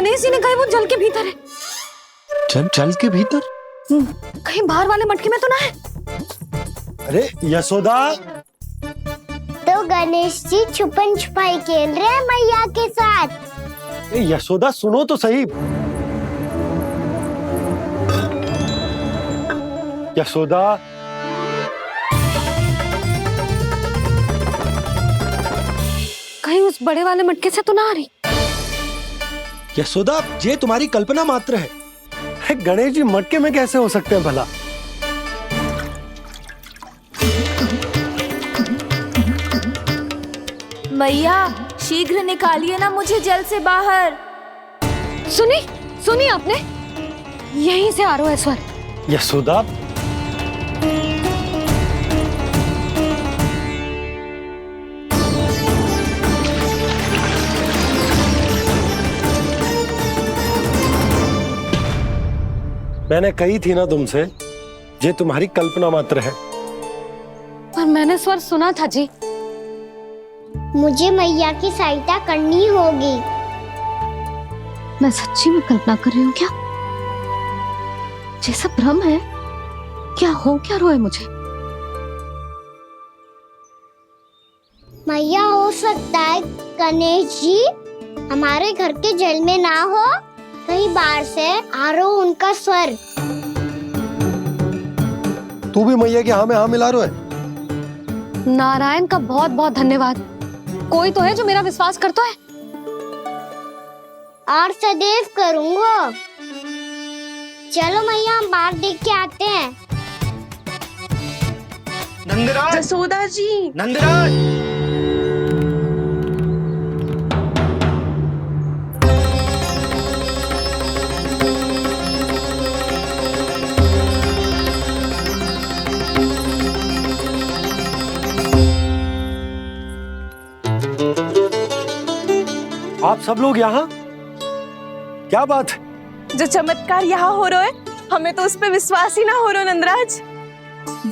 गणेश जी ने कहा वो जल के भीतर है। जल के भीतर? कहीं बाहर वाले मटके में तो ना है? अरे यशोदा, तो गणेश जी छुपन छुपाई खेल रहे हैं मैया के साथ। यशोदा सुनो तो सही। यशोदा, कहीं उस बड़े वाले मटके से तो ना आ रही? यशोदा, ये तुम्हारी कल्पना मात्र है। गणेश जी मटके में कैसे हो सकते हैं भला? मैया शीघ्र निकालिए ना मुझे जल से बाहर। सुनी आपने? यहीं से आ रहा है स्वर। यशोदा, मैंने कही थी ना तुमसे, ये तुम्हारी कल्पना मात्र है। पर मैंने स्वर सुना था जी। मुझे मैया की सहायता करनी होगी। मैं सच्ची में कल्पना कर रही हूँ क्या? जैसा भ्रम है क्या? हो क्या रहा है मुझे? मैया हो सकता है गणेश जी हमारे घर के जल में ना हो, कहीं बाहर से आ रहा हो उनका स्वर। तू भी मैया की हाँ में हाँ मिला रहा है। नारायण का बहुत बहुत धन्यवाद। कोई तो है जो मेरा विश्वास करता है। और सदैव करूँगा। चलो मैया हम बाहर देख के आते हैं। नंदराज, यशोदा जी, नंदराज, आप सब लोग यहाँ? क्या बात है? जो चमत्कार यहाँ हो रहा है हमें तो उस पे विश्वास ही ना हो रहा नंदराज।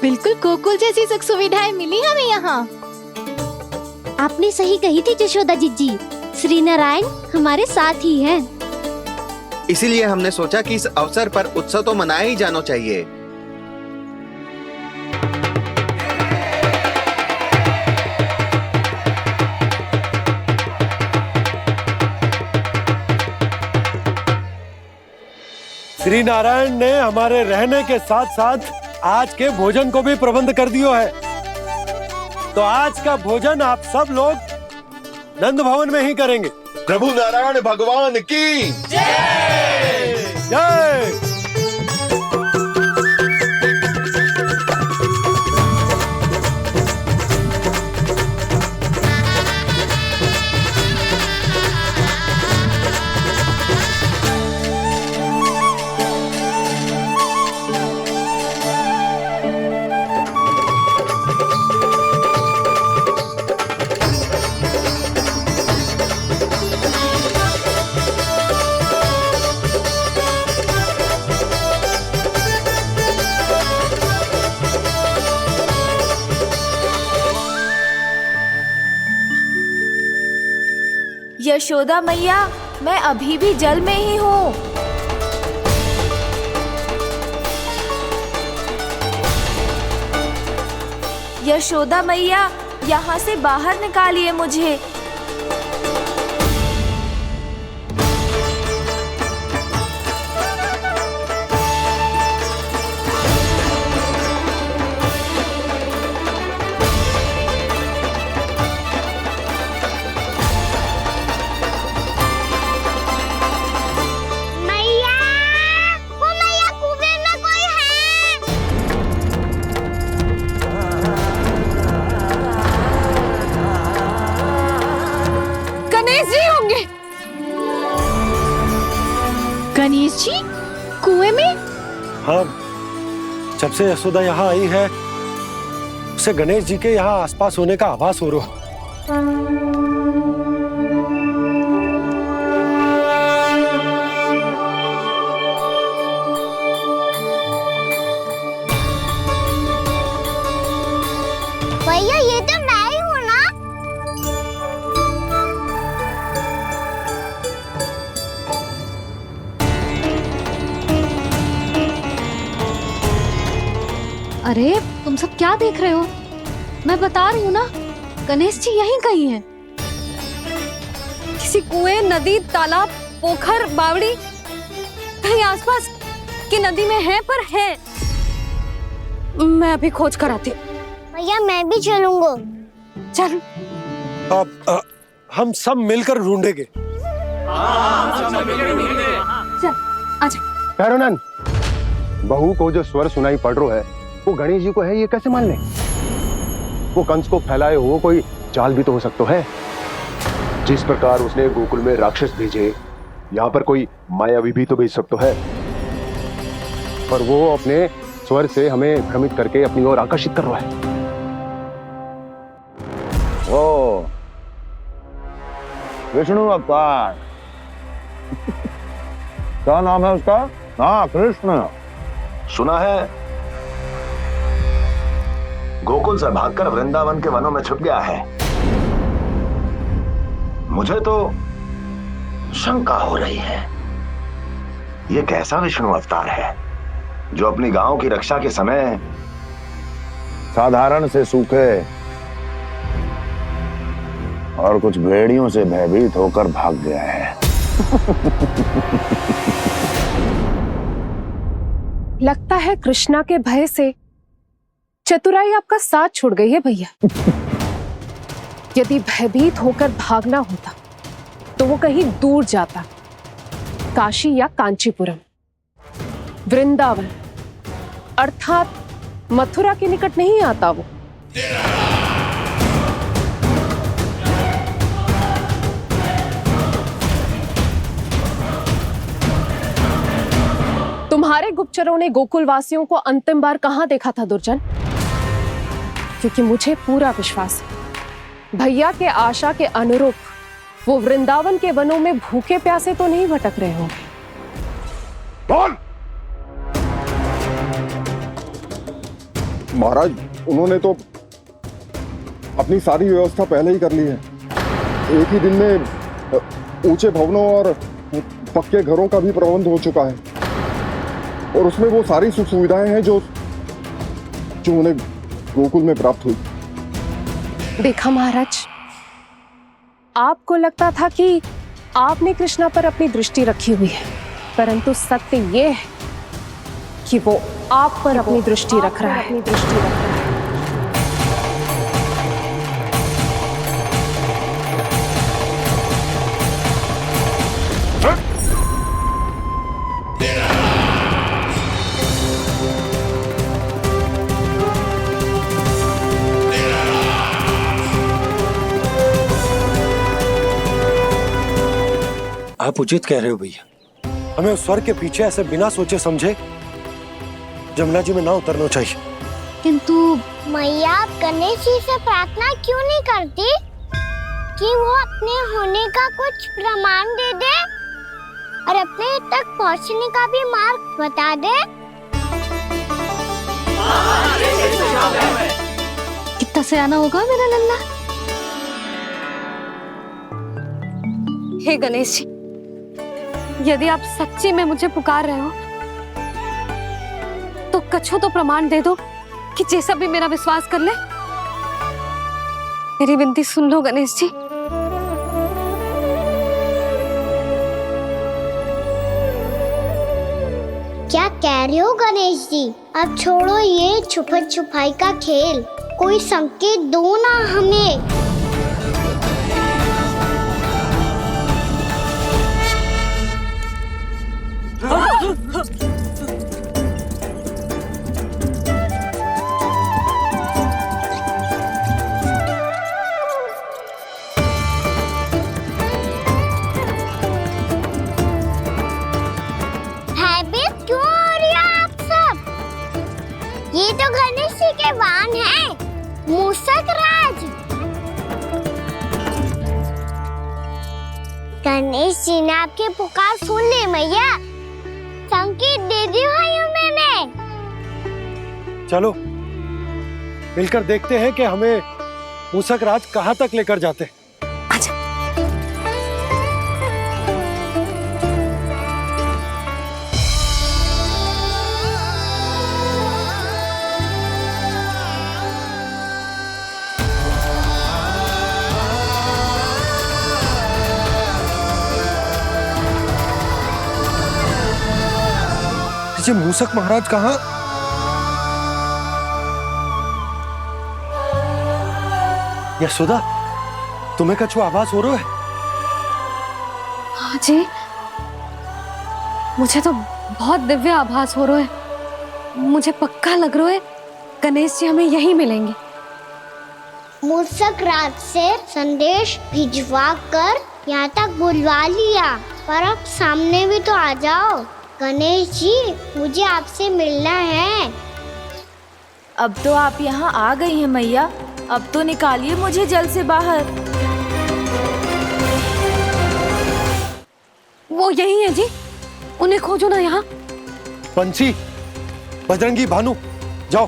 बिल्कुल गोकुल जैसी सुख सुविधाएं मिली हमें यहाँ। आपने सही कही थी यशोदा जीजी, श्री नारायण हमारे साथ ही हैं। इसीलिए हमने सोचा कि इस अवसर पर उत्सव तो मनाया ही जाना चाहिए। श्री नारायण ने हमारे रहने के साथ साथ आज के भोजन को भी प्रबंध कर दियो है। तो आज का भोजन आप सब लोग नंद भवन में ही करेंगे। प्रभु नारायण भगवान की जय जय। यशोदा मैया, मैं अभी भी जल में ही हूँ। यशोदा मैया, यहाँ से बाहर निकालिए मुझे। मैया, वो मैया कुएं में कोई है। गणेश जी होंगे। गणेश जी कुएं में? हाँ, जब से यशोदा यहाँ आई है उसे गणेश जी के यहाँ आसपास होने का आभास हो रहा। भैया ये तो मैं ही हूँ ना। अरे तुम सब क्या देख रहे हो? मैं बता रही हूँ ना, गणेश जी यहीं कहीं हैं। किसी कुएं, नदी, तालाब, पोखर, बावड़ी, कहीं आसपास की नदी में है, पर है। मैं अभी खोज कर आती हूँ। भैया मैं भी चलूंगा। चल। अब हम सब मिलकर ढूंढेंगे। चल आजा। पैरोनन, बहू को जो स्वर सुनाई पड़ रहा है वो गणेश जी को है, ये कैसे मान ले? वो कंस को फैलाए हुए कोई चाल भी तो हो सकता है। जिस प्रकार उसने गोकुल में राक्षस भेजे, यहाँ पर कोई मायावी भी तो भेज सकता है। पर वो अपने स्वर से हमें भ्रमित करके अपनी ओर आकर्षित कर रहा है। ओ विष्णु अवतार। क्या नाम है उसका? हाँ, कृष्ण। सुना है गोकुल से भागकर वृंदावन के वनों में छुप गया है। मुझे तो शंका हो रही है, ये कैसा विष्णु अवतार है जो अपनी गांव की रक्षा के समय साधारण से सूखे और कुछ भेड़ियों से भयभीत होकर भाग गया है। लगता है कृष्णा के भय से चतुराई आपका साथ छोड़ गई है भैया। यदि भयभीत होकर भागना होता तो वो कहीं दूर जाता, काशी या कांचीपुरम, वृंदावन अर्थात मथुरा के निकट नहीं आता वो। तुम्हारे गुप्तचरों ने गोकुल वासियों को अंतिम बार कहां देखा था दुर्जन? क्योंकि मुझे पूरा विश्वास है भैया के आशा के अनुरूप वो वृंदावन के वनों में भूखे प्यासे तो नहीं भटक रहे होंगे। बोल! महाराज, उन्होंने तो अपनी सारी व्यवस्था पहले ही कर ली है। एक ही दिन में ऊंचे भवनों और पक्के घरों का भी प्रबंध हो चुका है, और उसमें वो सारी सुख सुविधाएं हैं जो उन्हें गोकुल में प्राप्त हुई। देखा महाराज, आपको लगता था कि आपने कृष्णा पर अपनी दृष्टि रखी हुई है, परंतु सत्य ये है कि वो आप पर अपनी दृष्टि रख रहा है। आप उचित कह रहे हो भैया, हमें उस स्वर के पीछे ऐसे बिना सोचे समझे जमुना जी में ना उतरना चाहिए। किंतु मैया आप गणेश जी से प्रार्थना क्यों नहीं करती कि वो अपने होने का कुछ प्रमाण दे दे और अपने तक पहुंचने का भी मार्ग बता दे? कितना सयाना होगा मेरा लल्ला। हे गणेश जी, यदि आप सच्ची में मुझे पुकार रहे हो तो कछु तो प्रमाण दे दो कि जैसा भी मेरा विश्वास कर ले। मेरी विनती सुन लो गणेश जी। क्या कह रहे हो गणेश जी? अब छोड़ो ये छुपन छुपाई का खेल, कोई संकेत दो ना हमें। भयभीत क्यों हो रही हो आप सब? ये तो गणेश जी के वाहन हैं, मूषक राज। गणेश जी ने आपकी पुकार सुन ली मैया, संकेत दे दी भाइयों मैंने। चलो मिलकर देखते हैं कि हमें मूषक राज कहां तक लेकर जाते हैं। ये मूसक महाराज कहाँ? यशोदा, तुम्हें कछु आभास हो रहा है? हाँ जी, मुझे तो बहुत दिव्य आभास हो रहा है। मुझे पक्का लग रहा है गणेश जी हमें यहीं मिलेंगे। मूसक राज से संदेश भिजवा कर यहाँ तक बुलवा लिया, पर अब सामने भी तो आ जाओ। गणेश जी, मुझे आपसे मिलना है। अब तो आप यहाँ आ गई हैं मैया, अब तो निकालिए मुझे जल से बाहर। वो यही है जी, उन्हें खोजो ना यहाँ। पंछी, बजरंगी, भानु, जाओ।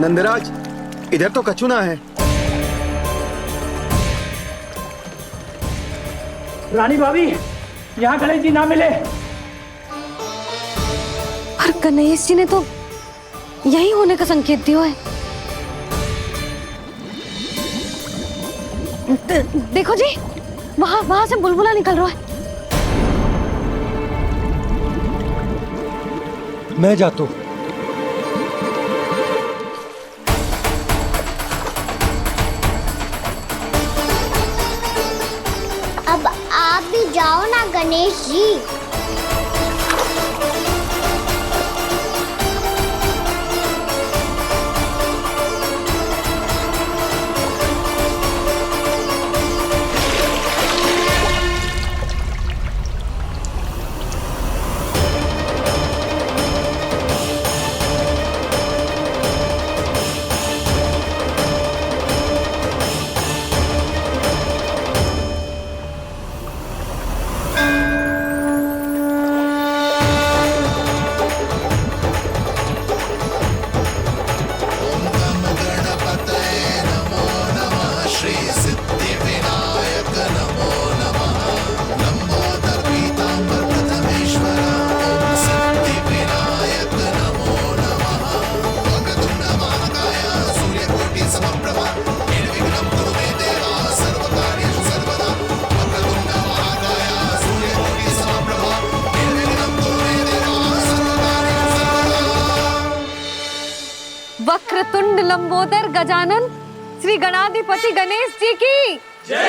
नंदराज, इधर तो कछुना है। रानी भाभी, यहाँ गणेश जी ना मिले। पर गणेश जी ने तो यही होने का संकेत दिया है। देखो जी, वहां से बुलबुला निकल रहा है। मैं जाता हूँ। अब आप भी जाओ ना गणेश जी। वक्रतुंड लंबोदर गजानन श्री गणाधिपति गणेश जी की जय।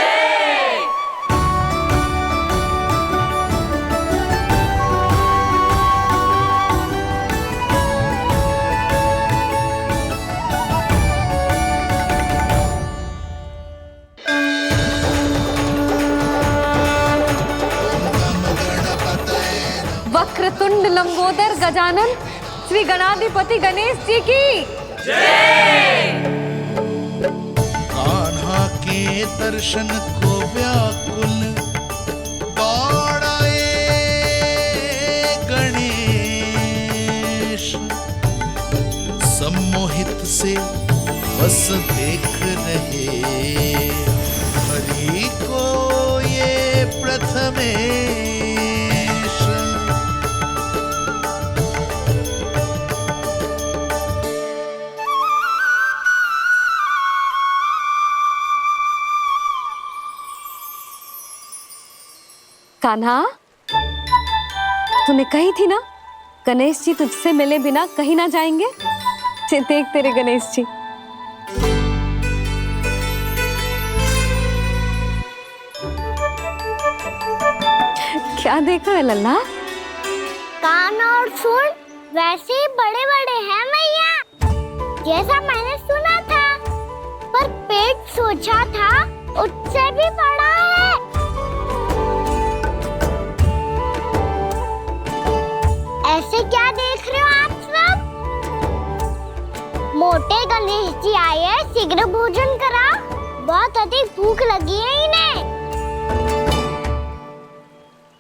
वक्रतुंड लंबोदर गजानन श्री गणाधिपति गणेश जी की जय। कान्हा के दर्शन को व्याकुल दौड़ाए गणेश, सम्मोहित से बस देख रहे हरि को ये प्रथमेश। कान्हा, तूने कही थी ना गणेश जी तुझसे मिले बिना कहीं ना जाएंगे। देख तेरे गणेश जी। क्या देख रहा है लल्ला? कान और सुन वैसे ही बड़े बड़े हैं मैया, जैसा मैंने सुना था, पर पेट सोचा था उससे भी बड़ा है। ऐसे क्या देख रहे हो आप सब? मोटे गणेश जी आए हैं, शीघ्र भोजन करा, बहुत अधिक भूख लगी है इन्हें।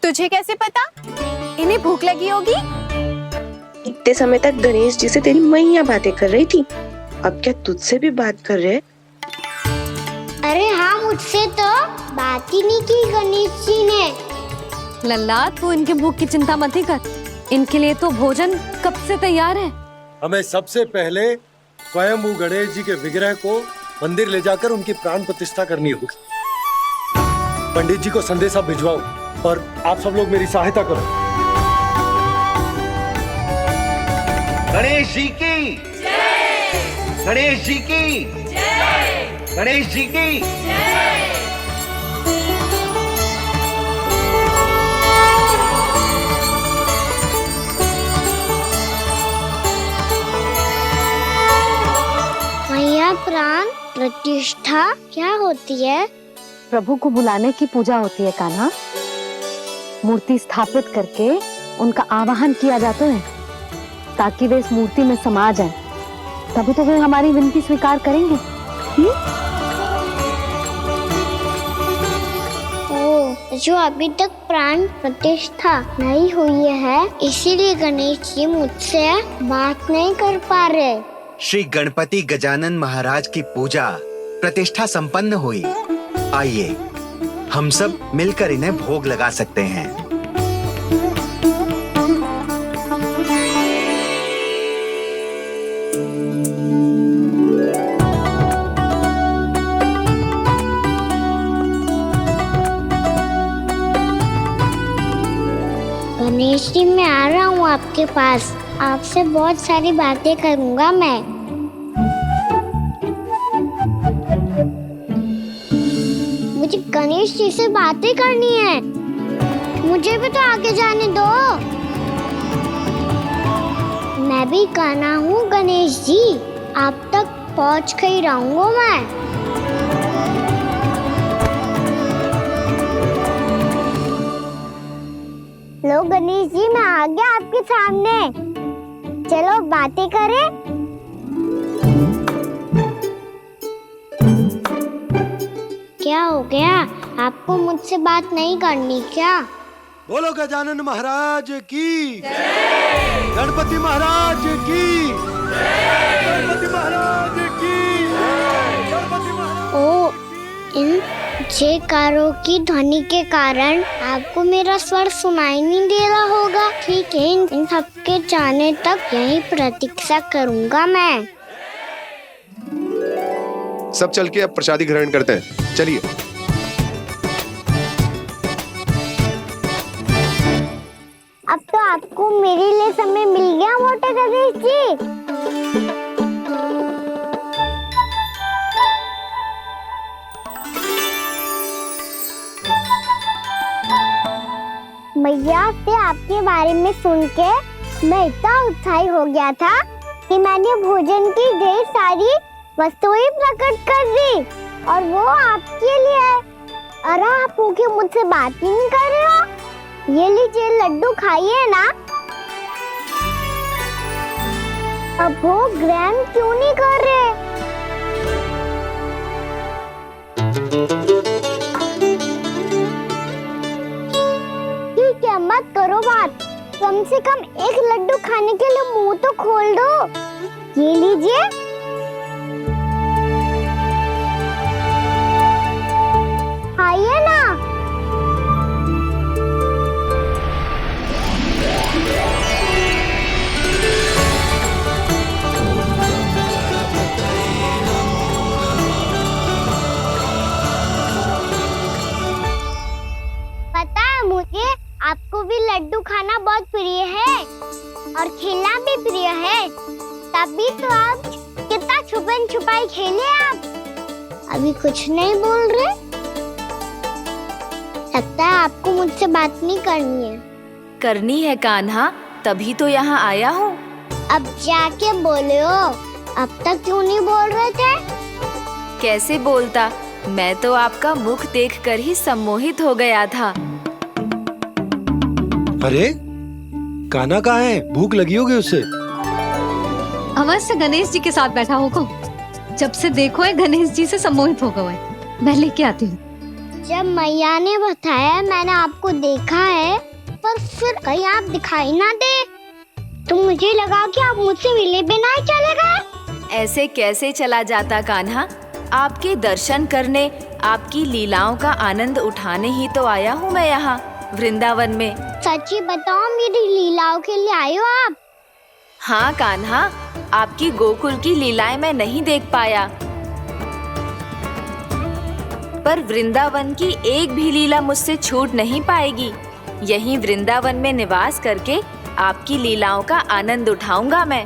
तुझे कैसे पता इन्हें भूख लगी होगी? इतने समय तक गणेश जी से तेरी मैया बातें कर रही थी, अब क्या तुझसे भी बात कर रहे? अरे हाँ, मुझसे तो बात ही नहीं की गणेश जी ने। लल्ला, तू इनके भूख की चिंता मत ही कर, इनके लिए तो भोजन कब से तैयार है। हमें सबसे पहले स्वयं गणेश जी के विग्रह को मंदिर ले जाकर उनकी प्राण प्रतिष्ठा करनी होगी। पंडित जी को संदेशा भिजवाओ और आप सब लोग मेरी सहायता करो। गणेश जी की जय! गणेश जी की जय! गणेश जी की जय! मैया, प्राण प्रतिष्ठा क्या होती है? प्रभु को बुलाने की पूजा होती है कान्हा। मूर्ति स्थापित करके उनका आवाहन किया जाता है ताकि वे इस मूर्ति में समा जाएं। तभी तो वे हमारी विनती स्वीकार करेंगे। ओ, जो अभी तक प्राण प्रतिष्ठा नहीं हुई है, इसीलिए गणेश जी मुझसे बात नहीं कर पा रहे। श्री गणपति गजानन महाराज की पूजा प्रतिष्ठा संपन्न हुई। आइए हम सब मिलकर इन्हें भोग लगा सकते हैं। गणेश जी, मैं आ रहा हूँ आपके पास। आपसे बहुत सारी बातें करूँगा मैं। मुझे गणेश जी से बातें करनी है। मुझे भी तो आगे जाने दो। मैं भी कान्हा हूँ गणेश जी, आप तक पहुँच कर ही रहूँगा मैं। लो गणेश जी, मैं आ गया आपके सामने। चलो बातें करें। क्या हो गया? आपको मुझसे बात नहीं करनी क्या? बोलो गजानन महाराज की जय! गणपति महाराज की जय! गणपति महाराज की जय! गणपति महाराज। ओ, इन जयकारों की ध्वनि के कारण आपको मेरा स्वर सुनाई नहीं दे रहा होगा। ठीक है, इन सबके जाने तक यही प्रतीक्षा करूंगा मैं। सब चल के अब प्रसादी ग्रहण करते हैं। चलिए। अब तो आपको मेरे लिए समय मिल गया मोटे गणेश जी। मैया से आपके बारे में सुन के मैं इतना उत्साही हो गया था कि मैंने भोजन की ढेर सारी वस्तुएं प्रकट कर दी, और वो आपके लिए। अरे आप भूखे मुझसे बात ही नहीं कर रहे हो। ये लीजिए लड्डू, खाइए ना। अब वो ग्रहण क्यों नहीं कर रहे? ठीक है, मत करो बात। कम से कम एक लड्डू खाने के लिए मुंह तो खोल दो। ये लीजिए। खाइए ना। पता है मुझे, आपको भी लड्डू खाना बहुत प्रिय है और खेलना भी प्रिय है। तभी तो आप कितना छुपन छुपाई खेले। आप अभी कुछ नहीं बोल रहे। लगता है आपको मुझसे बात नहीं करनी है। करनी है कान्हा, तभी तो यहाँ आया हूँ। अब जाके बोलो। अब तक क्यों नहीं बोल रहे थे? कैसे बोलता, मैं तो आपका मुख देखकर ही सम्मोहित हो गया था। अरे कान्हा कहाँ है? भूख लगी होगी उससे। अवश्य गणेश जी के साथ बैठा होगा। जब से देखो है गणेश जी से सम्मोहित हो गए। मैं लेके आती हूँ। जब मैया ने बताया मैंने आपको देखा है, पर फिर कहीं आप दिखाई ना दे, तो मुझे लगा कि आप मुझसे मिले बिना ही चले गए। ऐसे कैसे चला जाता कान्हा? आपके दर्शन करने, आपकी लीलाओं का आनंद उठाने ही तो आया हूँ मैं यहाँ वृंदावन में। सच्ची बताओ, मेरी लीलाओं के लिए आए हो आप? हाँ कान्हा, आपकी गोकुल की लीलाएं मैं नहीं देख पाया, पर वृंदावन की एक भी लीला मुझसे छूट नहीं पाएगी। यहीं वृंदावन में निवास करके आपकी लीलाओं का आनंद उठाऊंगा मैं।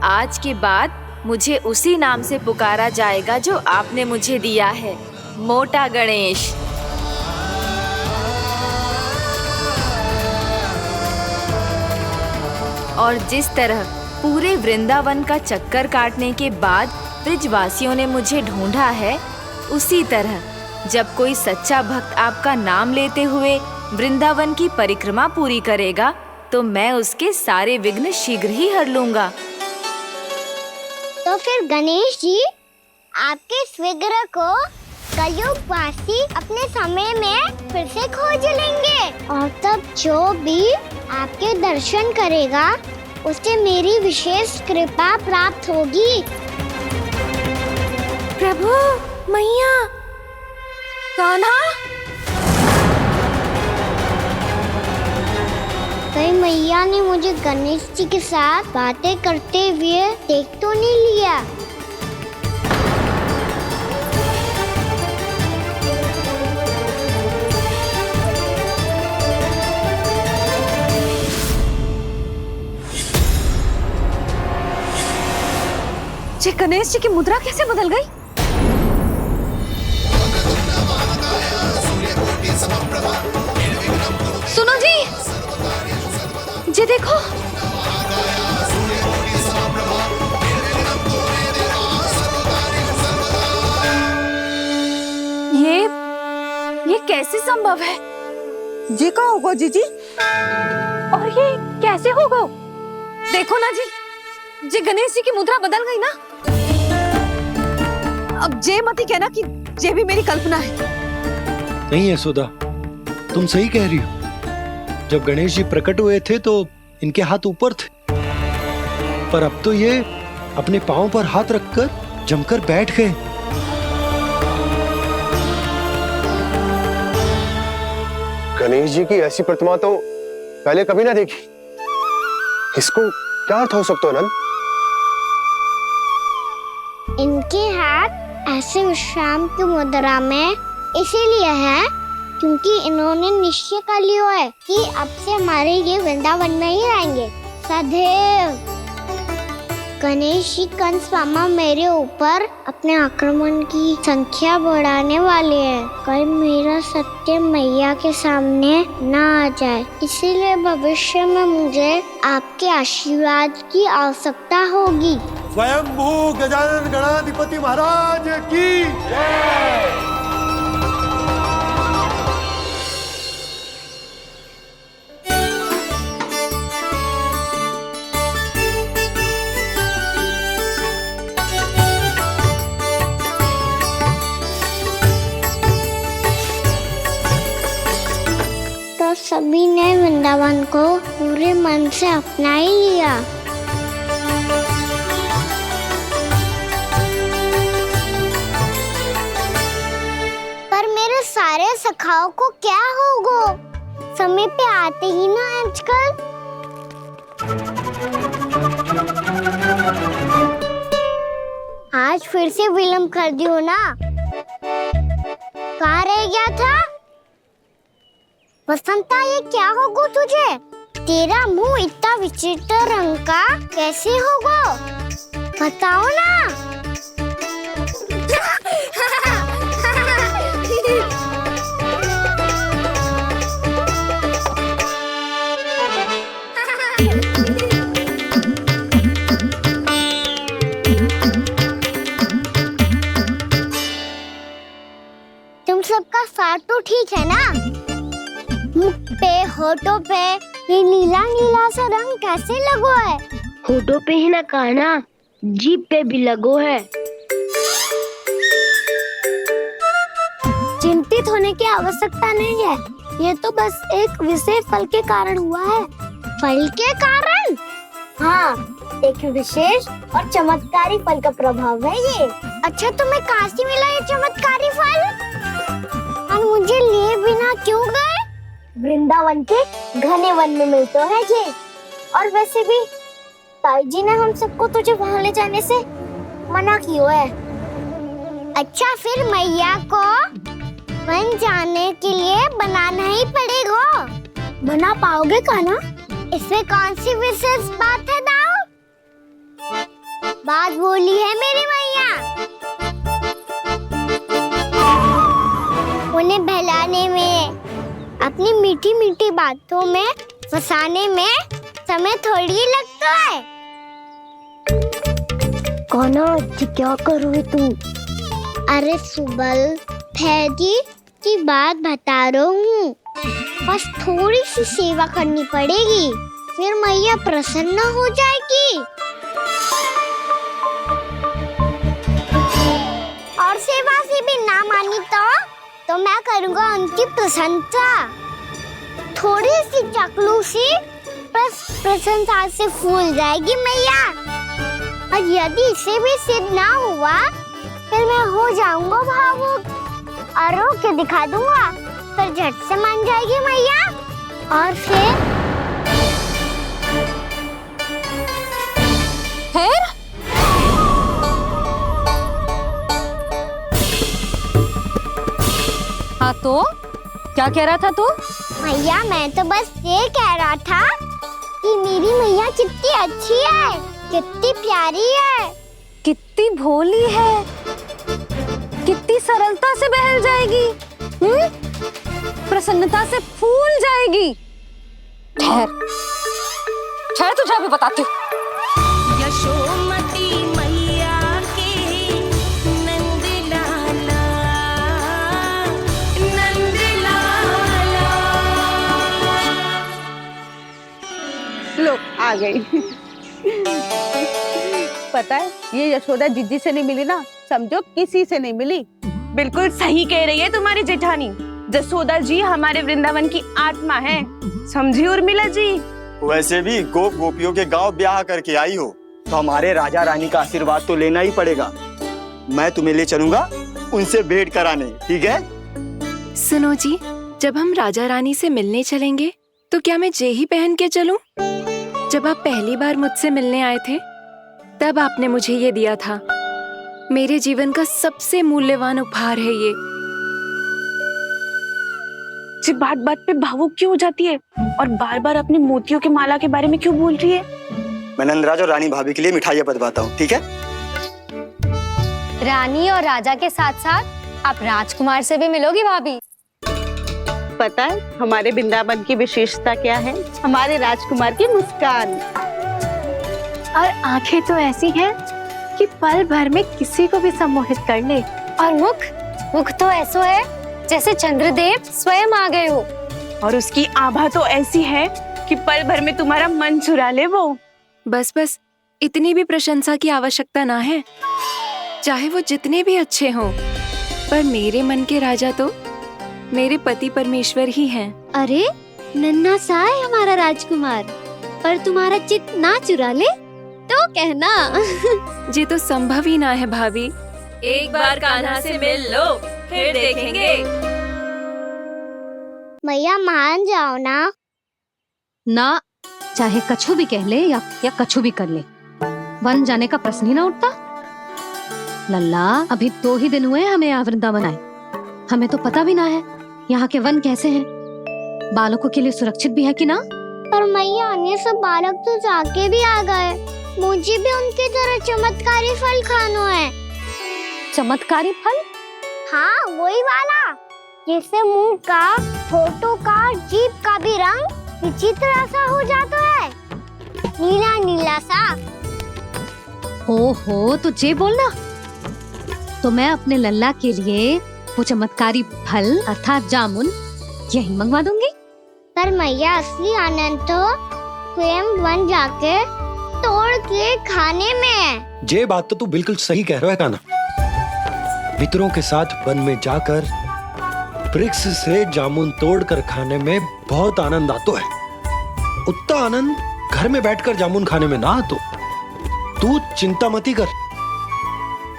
आज के बाद मुझे उसी नाम से पुकारा जाएगा जो आपने मुझे दिया है, मोटा गणेश। और जिस तरह पूरे वृंदावन का चक्कर काटने के बाद ब्रिजवासियों ने मुझे ढूंढा है, उसी तरह जब कोई सच्चा भक्त आपका नाम लेते हुए वृंदावन की परिक्रमा पूरी करेगा, तो मैं उसके सारे विघ्न शीघ्र ही हर लूंगा। तो फिर गणेश जी, आपके इस विग्रह को कलयुग वासी अपने समय में फिर से खोज लेंगे, और तब जो भी आपके दर्शन करेगा उसे मेरी विशेष कृपा प्राप्त होगी। प्रभु, मैया, कान्हा। कहीं मैया ने मुझे गणेश जी के साथ बातें करते हुए देख तो नहीं लिया? ये गणेश जी की मुद्रा कैसे बदल गई? सुनो जी, ये देखो। ये कैसे संभव है? जी का होगा जीजी? और ये कैसे होगा? देखो ना जी, जी गणेश जी की मुद्रा बदल गई ना। अब जे मत ही कहना कि ये भी मेरी कल्पना है। नहीं यशोदा, तुम सही कह रही हो। जब गणेश जी प्रकट हुए थे तो इनके हाथ ऊपर थे, पर अब तो ये अपने पांव पर हाथ रखकर जमकर बैठ गए। गणेश जी की ऐसी प्रतिमा तो पहले कभी ना देखी। इसको क्या अर्थ हो सकता है नंद? इनके हाथ ऐसे विश्राम की मुद्रा में इसीलिए है क्योंकि इन्होंने निश्चय कर लिया है कि अब से हमारे ये वृंदावन में ही रहेंगे सदैव। गणेश जी कंस मामा मेरे ऊपर अपने आक्रमण की संख्या बढ़ाने वाले हैं, कहीं मेरा सत्य मैया के सामने ना आ जाए। इसीलिए भविष्य में मुझे आपके आशीर्वाद की आवश्यकता होगी। स्वयंभू गजानन गणाधिपति महाराज की जय। तो सभी ने वृंदावन को पूरे मन से अपना ही लिया। पर मेरे सारे सखाओं को क्या होगा? समय पे आते ही ना आजकल। आज फिर से विलंब कर दियो ना। कहाँ रह गया था? वसंता, ये क्या होगा तुझे? तेरा मुंह इतना विचित्र रंग का कैसे होगा? बताओ ना। तुम सबका साथ तो ठीक है ना? मुख पे, होठों पे ये नीला नीला सा रंग कैसे लगो है? होठों पे ही ना कान्हा, जीभ पे भी लगो है। चिंतित होने की आवश्यकता नहीं है, ये तो बस एक विशेष फल के कारण हुआ है। फल के कारण? हाँ, एक विशेष और चमत्कारी फल का प्रभाव है ये। अच्छा तुम्हें कहाँ से मिला ये चमत्कारी फल? और मुझे लिए बिना क्यों गए? वृंदावन के घने वन में मिलते है ये। और वैसे भी ताई जी ने हम सबको तुझे वहाँ ले जाने से मना किया है। अच्छा फिर मैया को वन जाने के लिए बनाना ही पड़ेगा। बना पाओगे कान्हा? इसमें कौन सी विशेष बात है दाऊ? बात बोली है मेरी मैया। उन्हें बहलाने में, अपनी मीठी मीठी बातों में फंसाने में समय थोड़ी लगता है। कान्हा क्या करोगे तुम? अरे सुबल फैजी की बात बता रहा हूँ। बस थोड़ी सी सेवा करनी पड़ेगी, फिर मैया प्रसन्न हो जाएगी। और सेवा से भी ना मानी तो मैं करूँगा उनकी प्रशंसा। थोड़ी सी चकलूसी बस प्रशंसा से फूल जाएगी मैया। और यदि इसे भी सिद्ध ना हुआ फिर मैं हो जाऊंगा भावुक और रो के दिखा दूंगा, फिर झट से मान जाएगी मैया। और फिर हाँ तो क्या कह रहा था तू? मैया मैं तो बस ये कह रहा था कि मेरी मैया कितनी अच्छी है, कितनी प्यारी है, कितनी भोली है, कितनी सरलता से बहल जाएगी, प्रसन्नता से फूल जाएगी। ठहर ठहर तुझे अभी बताती हूँ। यशोमती मैया के नंद लाला, नंद लाला। लो आ गई। पता है ये यशोदा जीजी से नहीं मिली ना, समझो किसी से नहीं मिली। बिल्कुल सही कह रही है तुम्हारी जेठानी। जसोदा जी हमारे वृंदावन की आत्मा है, समझी उर्मिला जी। वैसे भी गोप गोपियों के गांव ब्याह करके आई हो तो हमारे राजा रानी का आशीर्वाद तो लेना ही पड़ेगा। मैं तुम्हें ले चलूंगा उनसे भेंट कराने, ठीक है? सुनो जी, जब हम राजा रानी से मिलने चलेंगे तो क्या मैं जे ही पहन के चलूं? जब आप पहली बार मुझसे मिलने आए थे तब आपने मुझे ये दिया था। मेरे जीवन का सबसे मूल्यवान उपहार है ये। जी बात बात पे भावुक क्यों हो जाती है और बार बार अपनी मोतियों के माला के बारे में क्यों बोल रही है? मैं नंदराज और रानी भाभी के लिए मिठाइयाँ बंटवाता हूँ, ठीक है? रानी और राजा के साथ साथ आप राजकुमार से भी मिलोगी भाभी। पता है हमारे वृंदावन की विशेषता क्या है? हमारे राजकुमार की मुस्कान। और आंखें तो ऐसी हैं कि पल भर में किसी को भी सम्मोहित कर ले। और मुख तो ऐसा है जैसे चंद्रदेव स्वयं आ गए हो। और उसकी आभा तो ऐसी है कि पल भर में तुम्हारा मन चुरा ले वो। बस बस, इतनी भी प्रशंसा की आवश्यकता ना है। चाहे वो जितने भी अच्छे हों, पर मेरे मन के राजा तो मेरे पति परमेश्वर ही हैं। अरे नन्हा सा है हमारा राजकुमार, पर तुम्हारा चित्त ना चुरा ले तो कहना। ये तो संभव ही ना है भाभी। एक बार कान्हा से मिल लो, फिर देखेंगे। मैया मान जाओ ना। चाहे कछु भी कह ले या कछु भी कर ले, वन जाने का प्रश्न ही ना उठता। लल्ला अभी 2 ही दिन हुए हमें यहाँ वृंदावन आए, हमें तो पता भी ना है यहाँ के वन कैसे हैं, बालकों के लिए सुरक्षित भी है कि ना। पर मैया अन्य सब बालक तो जाके भी आ गए, मुझे भी उनकी तरह चमत्कारी फल खाना है। चमत्कारी फल? हाँ वही वाला, जिससे मुंह का, होठों का, जीभ का भी रंग विचित्र सा हो जाता है, नीला नीला सा। हो तो जे बोलना, तो मैं अपने लल्ला के लिए वो चमत्कारी फल अर्थात जामुन यही मंगवा दूंगी। पर मैया असली आनंद तो स्वयं वन जाके तोड़ के खाने में है। ये बात तो तू बिल्कुल सही कह रहा है कान्हा। मित्रों के साथ वन में जाकर वृक्ष से जामुन तोड़कर खाने में बहुत आनंद आता है। उतना आनंद घर में बैठकर जामुन खाने में ना। तो तू चिंता मती कर,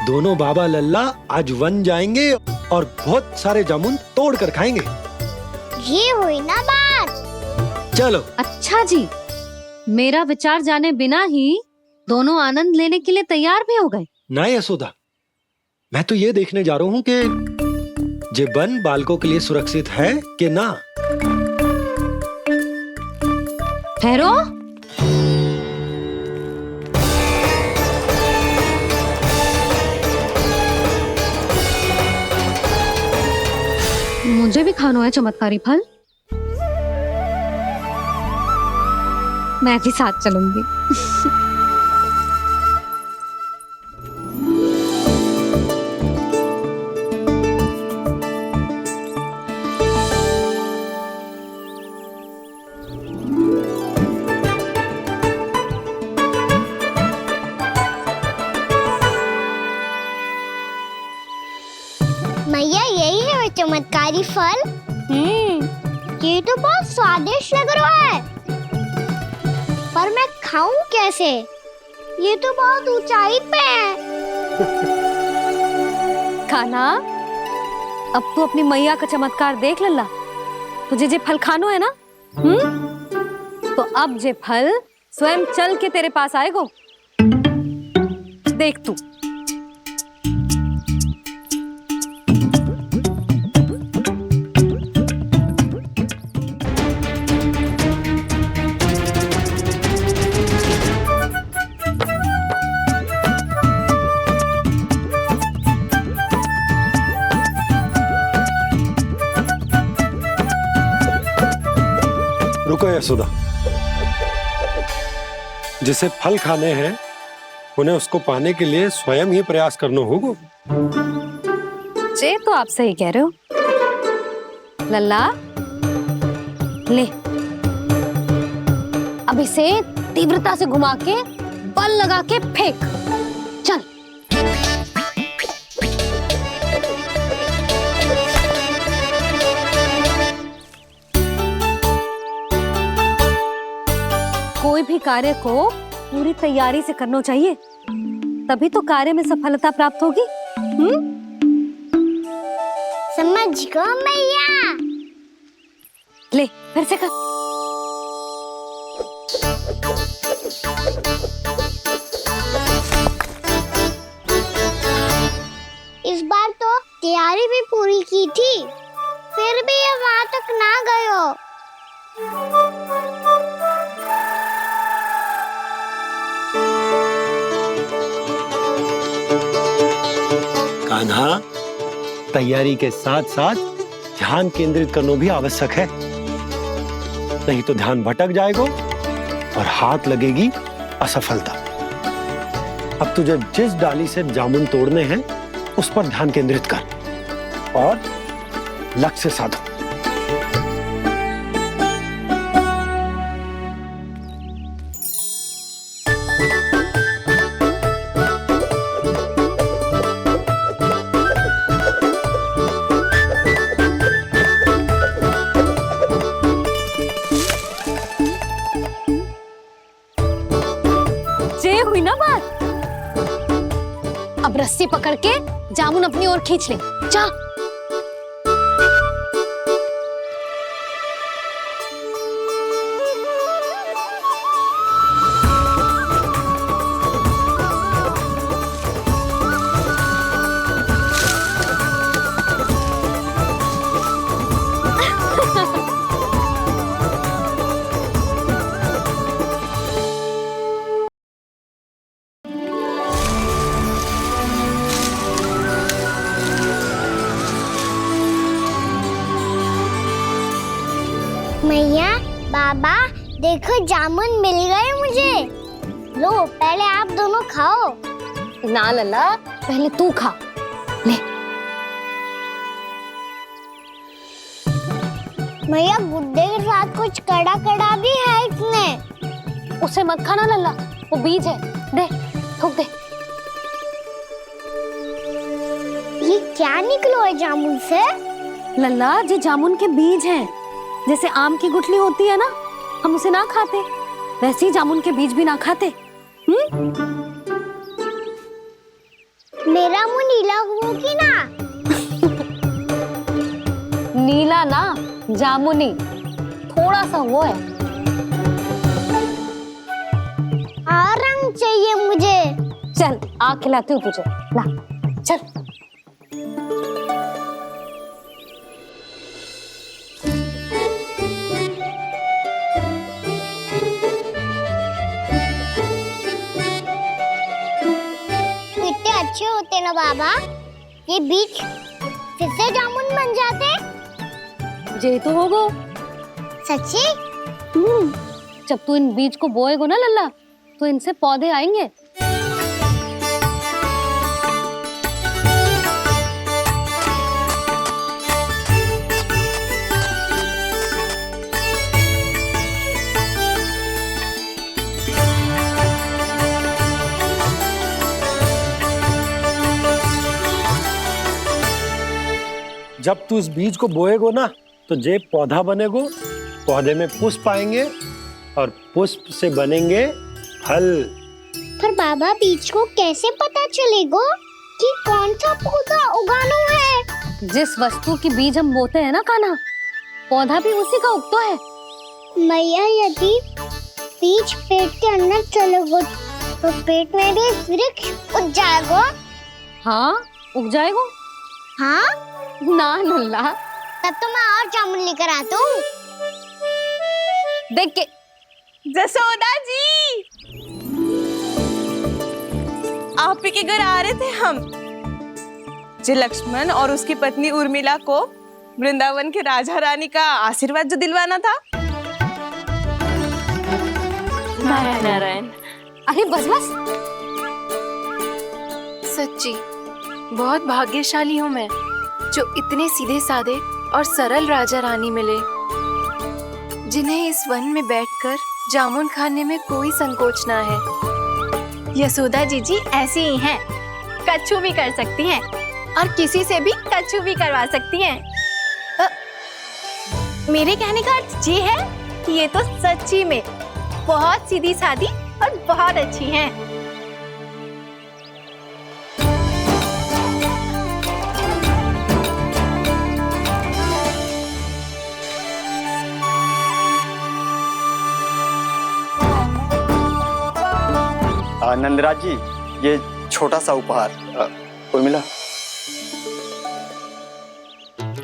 दोनों बाबा लल्ला आज वन जाएंगे और बहुत सारे जामुन तोड़ कर खाएंगे। ये हुई ना बात। चलो। अच्छा जी, मेरा विचार जाने बिना ही दोनों आनंद लेने के लिए तैयार भी हो गए। ना यशोदा, मैं तो ये देखने जा रहा हूँ कि ये वन बालकों के लिए सुरक्षित है कि ना। ठहरो। मुझे भी खाना है चमत्कारी फल। मैं भी साथ चलूंगी। मैया यही है वो चमत्कारी फल। ये तो बहुत स्वादिष्ट लग रहा है, पर मैं खाऊं कैसे? ये तो बहुत ऊंचाई पे है। खाना, अब तू अपनी मैया का चमत्कार देख लल्ला। तुझे जे फल खानो है ना, तो अब जे फल स्वयं चल के तेरे पास आएगो। देख तू। रुको यशोदा, जिसे फल खाने हैं उन्हें उसको पाने के लिए स्वयं ही प्रयास करना होगा। जे तो आप सही कह रहे हो लल्ला। ले, अब इसे तीव्रता से घुमा के बल लगा के फेंक। चल। कोई भी कार्य को पूरी तैयारी से करना चाहिए, तभी तो कार्य में सफलता प्राप्त होगी। समझ गो मैया। ले, फिर से कर। इस बार तो तैयारी भी पूरी की थी, फिर भी ये वहां तक ना गए हो। कान्हा, तैयारी के साथ साथ ध्यान केंद्रित करना भी आवश्यक है, नहीं तो ध्यान भटक जाएगा और हाथ लगेगी असफलता। अब तुझे जिस डाली से जामुन तोड़ने हैं उस पर ध्यान केंद्रित कर और लक्ष्य साधो। हुई ना बात। अब रस्सी पकड़ के जामुन अपनी ओर खींच ले। जा। मैया, बाबा, देखो जामुन मिल गए मुझे। लो, पहले आप दोनों खाओ। ना लल्ला, पहले तू खा। ले। मैया, गुड्डे के साथ कुछ कड़ा कड़ा भी है इसमें। उसे मत खाना लल्ला, वो बीज है। दे, थूक दे। ये क्या निकलो है जामुन से? लल्ला, ये जामुन के बीज हैं। जैसे आम की गुठली होती है ना, हम उसे ना खाते, वैसे ही जामुन के बीज भी ना खाते। मेरा मुंह नीला हुआ कि ना? नीला ना, जामुनी, थोड़ा सा वो है। और रंग चाहिए मुझे। चल आ खिलाती हूँ तुझे, ला चल। कितने अच्छे होते ना बाबा, ये बीज फिर से जामुन बन जाते। जे तो होगो। सच्ची? जब तू इन बीज को बोएगो ना लल्ला, तो इनसे पौधे आएंगे। जब तू इस बीज को बोएगो ना, तो जे पौधा बनेगो, पौधे में पुष्प आएंगे और पुष्प से बनेंगे फल। पर बाबा बीज को कैसे पता चलेगा कि कौन सा पौधा उगाना है? जिस वस्तु की बीज हम बोते हैं ना कान्हा, पौधा भी उसी का उगता है। मैया यदि बीज पेट के अंदर चलेगा तो पेट में भी वृक्ष उग जाएगा। हाँ उग जाएगा। हाँ ना लल्ला, तब तो मैं और जामुन लेकर आता हूँ। देख के। जसोदा जी, आप ही के घर आ रहे थे हम। जो लक्ष्मण और उसकी पत्नी उर्मिला को वृंदावन के राजा रानी का आशीर्वाद जो दिलवाना था। नारायण नारायण। अरे बस बस। सच्ची बहुत भाग्यशाली हूँ मैं, जो इतने सीधे साधे और सरल राजा रानी मिले, जिन्हें इस वन में बैठकर जामुन खाने में कोई संकोच ना है। यशोदा जी ऐसी ही हैं, कच्छू भी कर सकती हैं और किसी से भी कच्छू भी करवा सकती हैं। मेरे कहने का अर्थ ये है कि ये तो सच्ची में बहुत सीधी सादी और बहुत अच्छी हैं। नंदराज जी, ये छोटा सा उपहार। उर्मिला।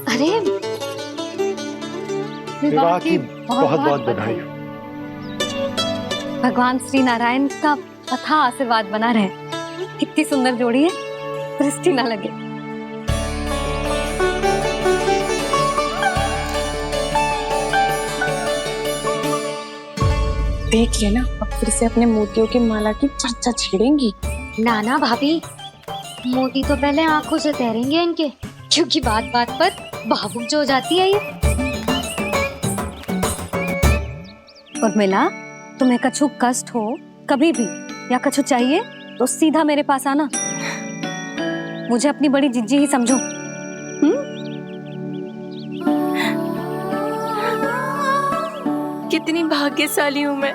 अरे विवाह की बहुत बहुत बधाई। भगवान श्री नारायण का अथाह आशीर्वाद बना रहे। कितनी सुंदर जोड़ी है, दृष्टि ना लगे। देख लेना, अब फिर से अपने मोतियों की माला की चर्चा छेड़ेंगी। नाना भाभी, मोती तो पहले आंखों से तैरेंगे इनके, क्योंकि बात बात पर भावुक जो हो जाती है ये। उर्मिला, तुम्हें कछु कष्ट हो कभी भी या कछु चाहिए तो सीधा मेरे पास आना। मुझे अपनी बड़ी जिज्जी ही समझो। कितनी भाग्यशाली हूँ मैं,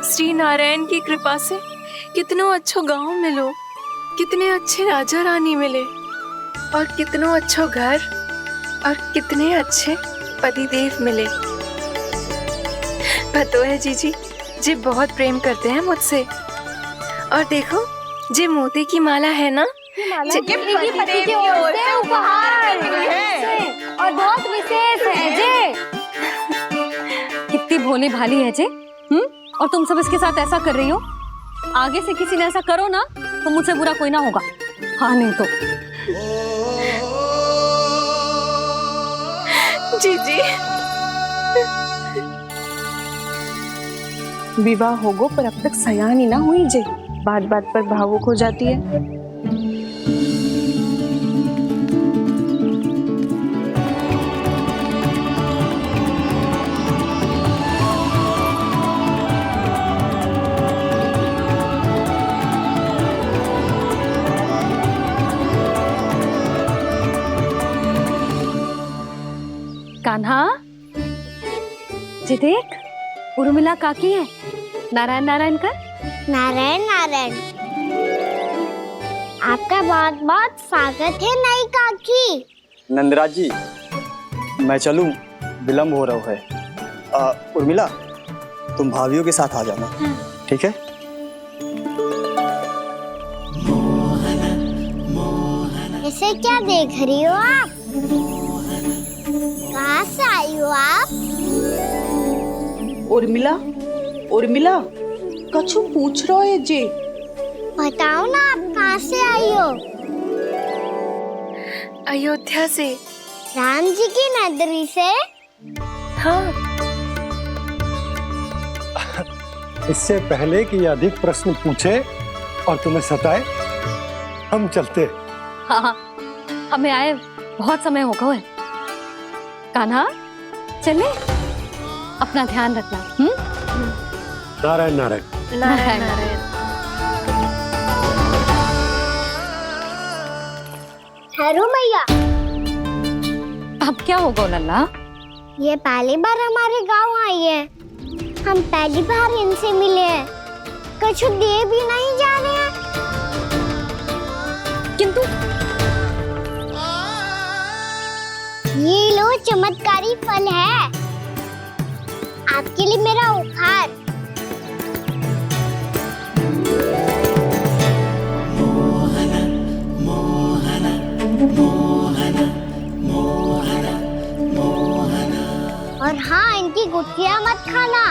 श्री नारायण की कृपा से कितनों अच्छो गांव मिलो, कितने अच्छे राजा रानी मिले और कितनों अच्छो घर और कितने अच्छे पतिदेव मिले। पतो है जीजी, जी बहुत प्रेम करते हैं मुझसे। और देखो, जी मोती की माला है ना, पति की ओर से उपहार है और बहुत विशेष है जे। कितनी भोली भाली है जे। और तुम सब इसके साथ ऐसा कर रही हो। आगे से किसी ने ऐसा करो ना तो मुझसे बुरा कोई ना होगा। हाँ नहीं तो। जीजी, विवाह होगो पर अब तक सयान ही ना हुई जे, बात बात पर भावुक हो जाती है। कान्हा, जी देख, उर्मिला काकी है। नारायण नारायण कर। नारायण नारायण। आपका बहुत बहुत स्वागत है नई काकी। नंदराज जी, मैं चलूं, विलम्ब हो रहा है। उर्मिला, तुम भाभियों के साथ आ जाना, ठीक है? इसे क्या देख रही हो आप? कहाँ से आई हो आप? उर्मिला, उर्मिला, कछु पूछ रहा है जी। बताओ ना आप कहाँ से आई हो? अयोध्या से। राम जी की नगरी से? हाँ। इससे पहले कि ये अधिक प्रश्न पूछे और तुम्हें सताए, हम चलते। हाँ, हमें आए बहुत समय हो गया है। कान्हा, चले, अपना ध्यान रखना। नारायण नारायण। नारायण नारायण। ठहरू मैया। अब क्या होगा लल्ला? ये पहली बार हमारे गांव आई है। हम पहली बार इनसे मिले हैं। कुछ दे भी नहीं जा रहे हैं। किंतु ये लो चमत्कारी फल है, आपके लिए मेरा उपहार। और हाँ, इनकी गुठलियां मत खाना,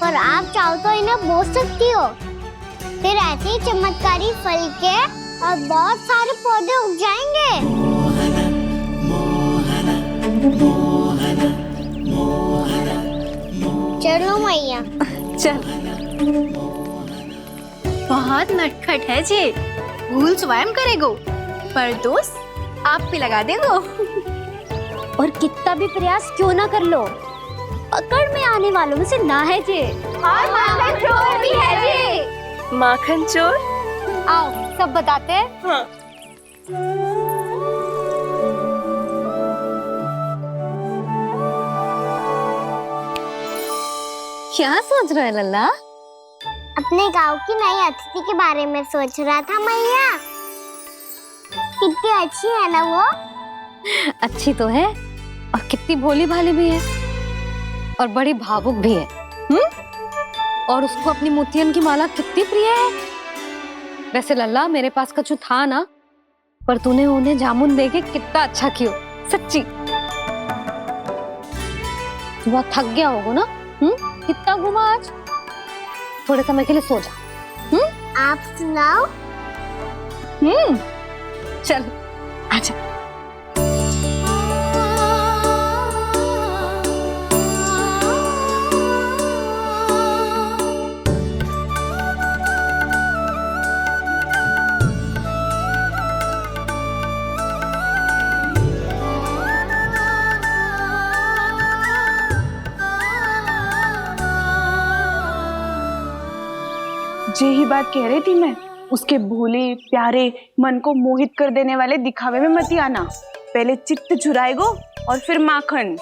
पर आप चाहो तो इन्हें बो सकती हो। फिर ऐसे ही चमत्कारी फल के और बहुत सारे पौधे उग जाएंगे। चलो मैया। चल। बहुत नटखट है जी, भूल स्वयं करेगो, पर दोस्त आप पे लगा देगो। और कितना भी प्रयास क्यों ना कर लो, पकड़ में आने वालों में से ना है जी। और माखन चोर भी है जी। माखन चोर? आओ सब बताते हैं। हाँ। क्या सोच रहे हैं लल्ला? अपने गांव की नई अतिथि के बारे में सोच रहा था मैया। कितनी अच्छी है ना वो? अच्छी तो है, और कितनी भोली भाली भी है, और बड़ी भावुक भी है। और उसको अपनी मोतियन की माला कितनी प्रिय है। वैसे लल्ला, मेरे पास कछु था ना, पर तूने उन्हें जामुन देके कितना अच्छा किया, सच्ची। तू बहुत थक गया होगा ना? कितना घूमा आज? थोड़े समय के लिए सो जा। आप सुनाओ। चल आजा। यही बात कह रही थी मैं, उसके भोले प्यारे मन को मोहित कर देने वाले दिखावे में मत आना। पहले चित्त चुराएगो और फिर माखन।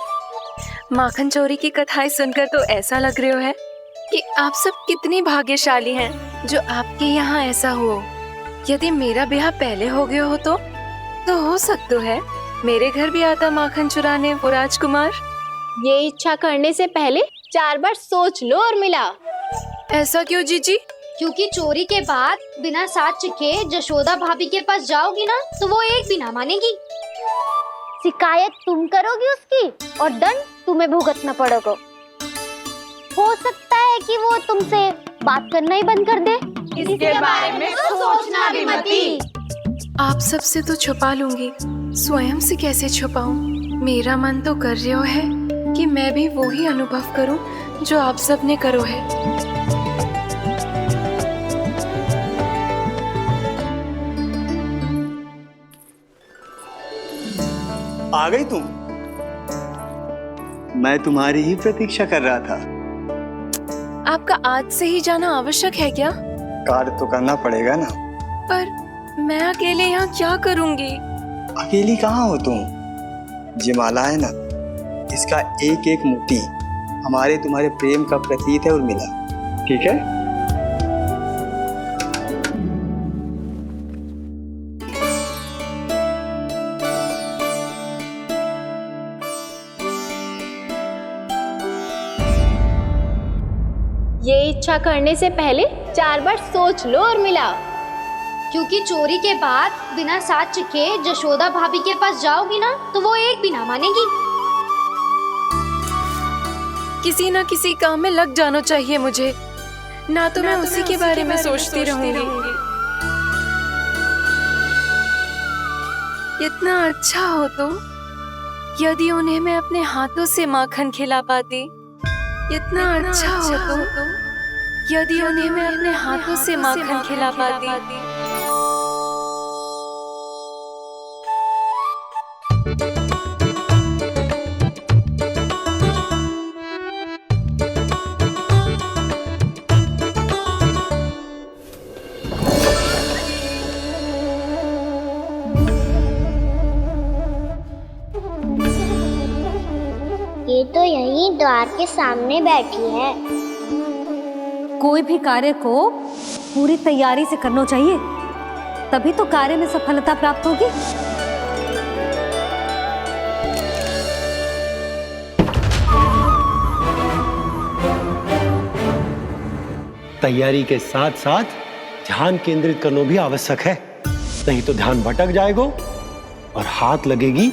माखन चोरी की कथाएं सुनकर तो ऐसा लग रहा है कि आप सब कितनी भाग्यशाली हैं जो आपके यहाँ ऐसा हो। यदि मेरा ब्याह पहले हो गया हो तो हो सकता है मेरे घर भी आता माखन चुराने वो राजकुमार। ये इच्छा करने से पहले 4 बार सोच लो उर्मिला। ऐसा क्यों जीजी? क्योंकि चोरी के बाद बिना साथ चिखे जशोदा भाभी के पास जाओगी ना, तो वो एक भी ना मानेगी। शिकायत तुम करोगी उसकी, और दंड तुम्हें भुगतना पड़ेगा। हो सकता है कि वो तुमसे बात करना ही बंद कर दे। इसके बारे में तो सोचना भी मती। आप सबसे तो छुपा लूंगी, स्वयं से कैसे छुपाऊं? मेरा मन तो कर रहा है कि मैं भी वो ही अनुभव करूं जो आप सब ने करो है। आ गई तुम? मैं तुम्हारी ही प्रतीक्षा कर रहा था। आपका आज से ही जाना आवश्यक है क्या? कार्य तो करना पड़ेगा ना। पर मैं अकेले यहाँ क्या करूंगी? अकेली कहाँ हो तुम? ये माला है ना, इसका एक एक मोती हमारे तुम्हारे प्रेम का प्रतीक है उर्मिला, ठीक है? ये इच्छा करने से पहले 4 बार सोच लो उर्मिला। क्योंकि चोरी के बाद बिना साथ चखे जशोदा भाभी के पास जाओगी ना तो वो एक भी ना मानेगी। किसी ना किसी काम में लग जाना चाहिए मुझे, ना तो मैं उसी के बारे में सोचती रहूंगी। इतना अच्छा हो तो यदि उन्हें मैं अपने हाथों से माखन खिला पाती। इतना अच्छा हो तो यदि उन्हें मैं अपने हाथों से माखन खिला पाती। ये तो यहीं द्वार के सामने बैठी है। कोई भी कार्य को पूरी तैयारी से करना चाहिए, तभी तो कार्य में सफलता प्राप्त होगी। तैयारी के साथ साथ ध्यान केंद्रित करना भी आवश्यक है, नहीं तो ध्यान भटक जाएगा और हाथ लगेगी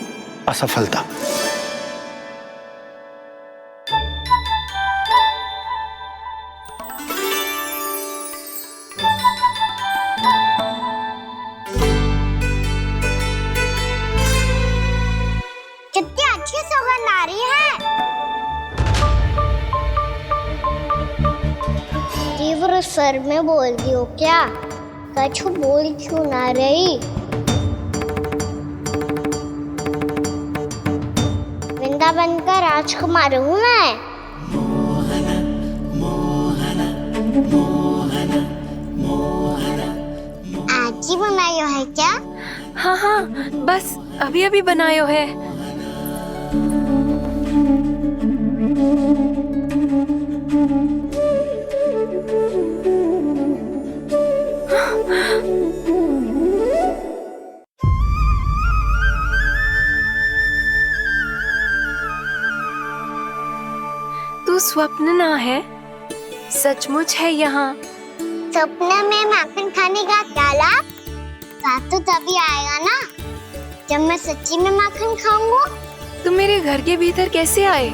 असफलता। कितनी अच्छी सुगंध आ रही है। तीव्र स्वर में बोलती हो क्या? कछु बोल क्यों ना रही? वृंदावन का राजकुमार हूँ मैं। आज ही बनायो है क्या? हाँ हाँ, बस अभी अभी बनायो है। तू स्वप्न ना है, सचमुच है यहाँ। सपने में माखन खाने का क्या लाभ? रात तो तभी आएगा ना जब मैं सच्ची में माखन खाऊंगा। तुम मेरे घर के भीतर कैसे आए?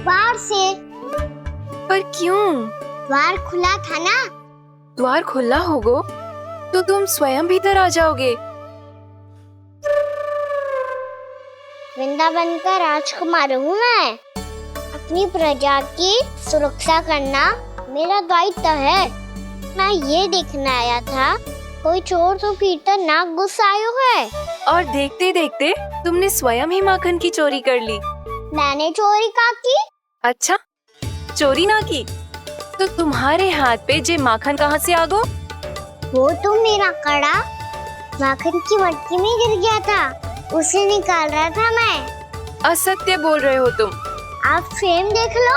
बाहर से। पर क्यों? द्वार खुला था ना। द्वार खुला होगा तो तुम स्वयं भीतर आ जाओगे। वृंदावन का राजकुमार हूँ मैं। अपनी प्रजा की सुरक्षा करना मेरा दायित्व है। मैं ये देखने आया था कोई चोर तो कीर्तन ना घुस आयो है। और देखते देखते तुमने स्वयं ही माखन की चोरी कर ली। मैंने चोरी का की? अच्छा, चोरी ना की तो तुम्हारे हाथ पे जे माखन कहाँ से आ गो? वो तो मेरा कड़ा माखन की मटकी में गिर गया था, उसे निकाल रहा था मैं। असत्य बोल रहे हो तुम। आप फ्रेम देख लो।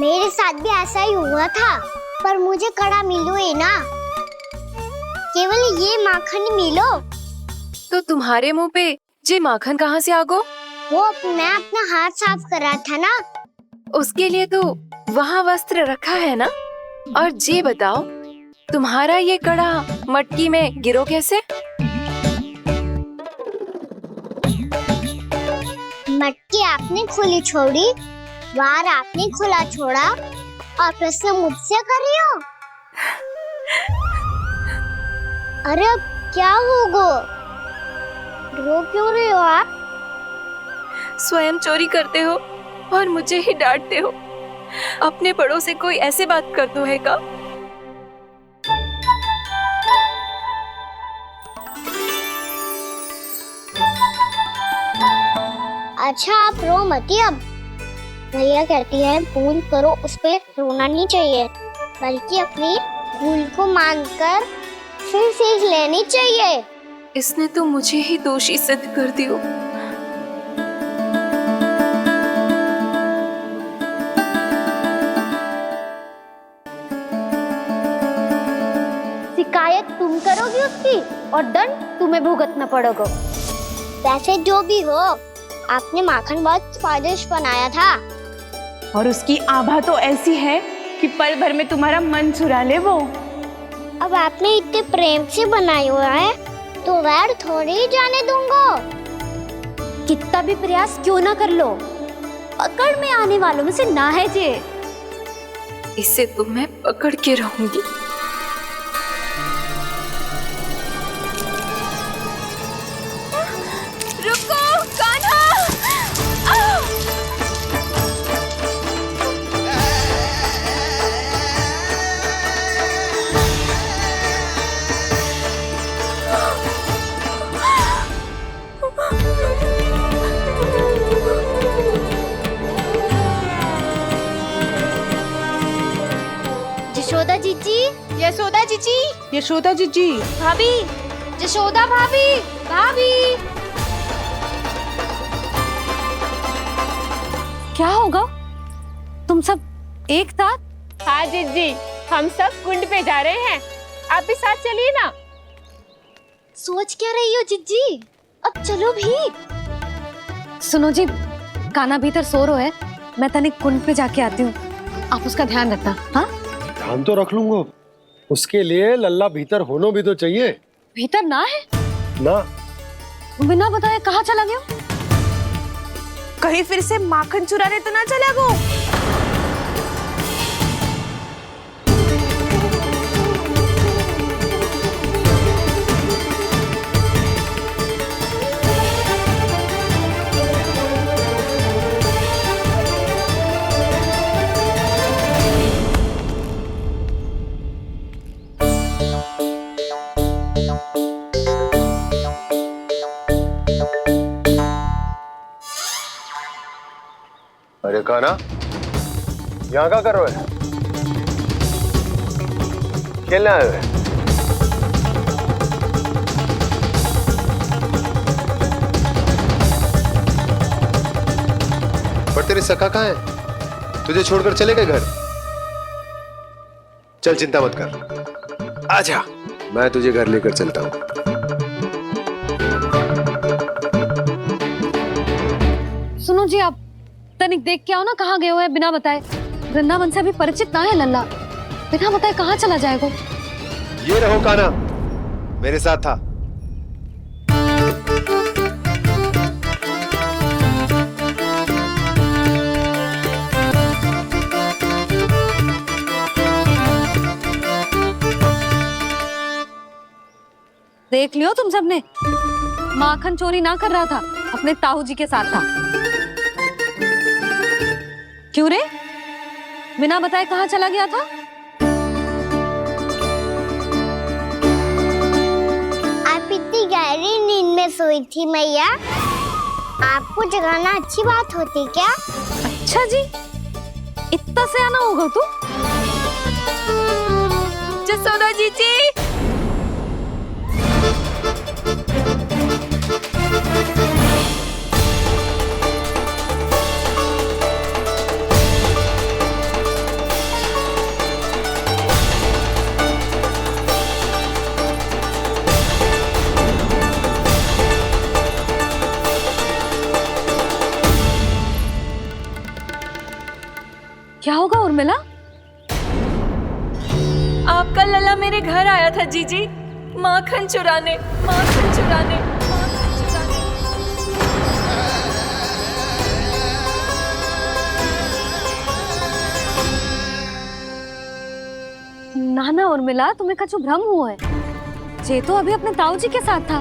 मेरे साथ भी ऐसा ही हुआ था, पर मुझे कड़ा मिलो है ना, केवल ये माखन ही मिलो। तो तुम्हारे मुंह पे जे माखन कहाँ से आ गो? वो मैं अपना हाथ साफ कर रहा था ना। उसके लिए तो वहाँ वस्त्र रखा है ना। और जे बताओ, तुम्हारा ये कड़ा मटकी में गिरो कैसे? मटकी आपने खुली छोड़ी, द्वार आपने खुला छोड़ा, और प्रश्न मुझसे कर रही हो? अरे अब क्या होगा? रो क्यों रहे हो आप? स्वयं चोरी करते हो और मुझे ही डांटते हो। अपने बड़ों से कोई ऐसे बात कर दो है का? अच्छा आप रो मती। अब भैया कहती है भूल करो, उस पे रोना नहीं चाहिए, बल्कि अपनी भूल को मानकर फिर सीख लेनी चाहिए। इसने तो मुझे ही दोषी सिद्ध कर दियो। शिकायत की और दंड तुम्हें भुगतना पड़ेगा। वैसे जो भी हो, आपने माखन बहुत स्वादिष्ट बनाया था। और उसकी आभा तो ऐसी है कि पल भर में तुम्हारा मन चुरा ले वो। अब आपने इतने प्रेम से बनाया हुआ है तो वैर थोड़ी ही जाने दूंगा। कितना भी प्रयास क्यों ना कर लो, पकड़ में आने वालों में से ना है जे। इसे तो मैं पकड़ के रहूंगी। रुको कान्हा! यशोदा जीजी, यशोदा जीजी, यशोदा जीजी, भाभी, यशोदा भाभी, भाभी। क्या होगा? तुम सब एक साथ? हाँ जीजी, हम सब कुंड पे जा रहे हैं, आप भी साथ चलिए ना। सोच क्या रही हो जीजी? अब चलो भी। सुनो जी, कान्हा भीतर सो रो है, मैं तनिक कुंड पे जाके आती हूँ, आप उसका ध्यान रखना। हाँ, ध्यान तो रख लूंगा, उसके लिए लल्ला भीतर होना भी तो चाहिए। भीतर ना है? ना। बिना बताए कहाँ चला गया? कहीं फिर से माखन चुराने तो ना चला गो। अरे कान्हा, यहाँ क्या कर रहे हो? खेलने आए हुए? पर तेरे सखा कहाँ है? तुझे छोड़कर चले गए घर? चल चिंता मत कर, आजा, मैं तुझे घर लेकर चलता हूँ। सुनो जी, आप तनिक देख के आओ ना कहाँ गए हुए हैं बिना बताए। वृंदावन से अभी परिचित ना है लल्ला, बिना बताए कहाँ चला जाएगा? ये रहो कान्हा, मेरे साथ था। देख लियो तुम सबने, माखन चोरी ना कर रहा था, अपने ताऊ जी के साथ था। क्यों रे, बिना बताए कहाँ चला गया था? आप इतनी गहरी नींद में सोई थी मैया, आपको जगाना अच्छी बात होती क्या? अच्छा जी, इतना सियाना होगा तू? यशोदा जीजी, क्या होगा उर्मिला? आपका लल्ला मेरे घर आया था जीजी, माखन चुराने, माखन चुराने, माखन चुराने। नाना उर्मिला, तुम्हें कछु भ्रम हुआ है? जे तो अभी अपने ताऊ जी के साथ था,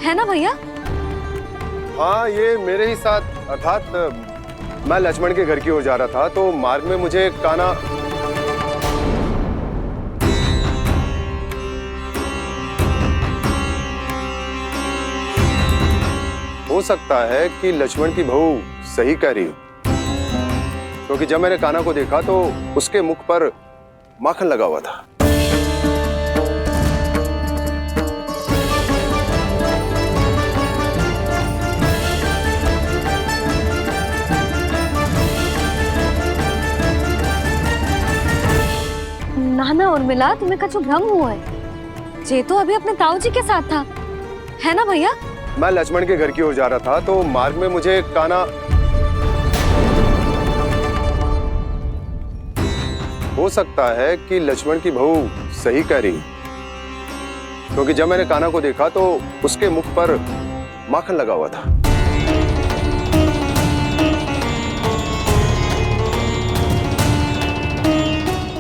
है ना भैया? हाँ, ये मेरे ही साथ, अर्थात मैं लक्ष्मण के घर की ओर जा रहा था, तो मार्ग में मुझे कान्हा हो सकता है कि लक्ष्मण की बहू सही कह रही हो, क्योंकि जब मैंने कान्हा को देखा तो उसके मुख पर माखन लगा हुआ था। नाना उर्मिला, तुम्हें कछु भ्रम हुआ है? ये तो अभी अपने ताऊ जी के साथ था, है ना भैया? मैं लक्ष्मण के घर की ओर जा रहा था तो मार्ग में मुझे कान्हा, हो सकता है कि लक्ष्मण की बहू सही कह रही, क्योंकि जब मैंने कान्हा को देखा तो उसके मुख पर माखन लगा हुआ था।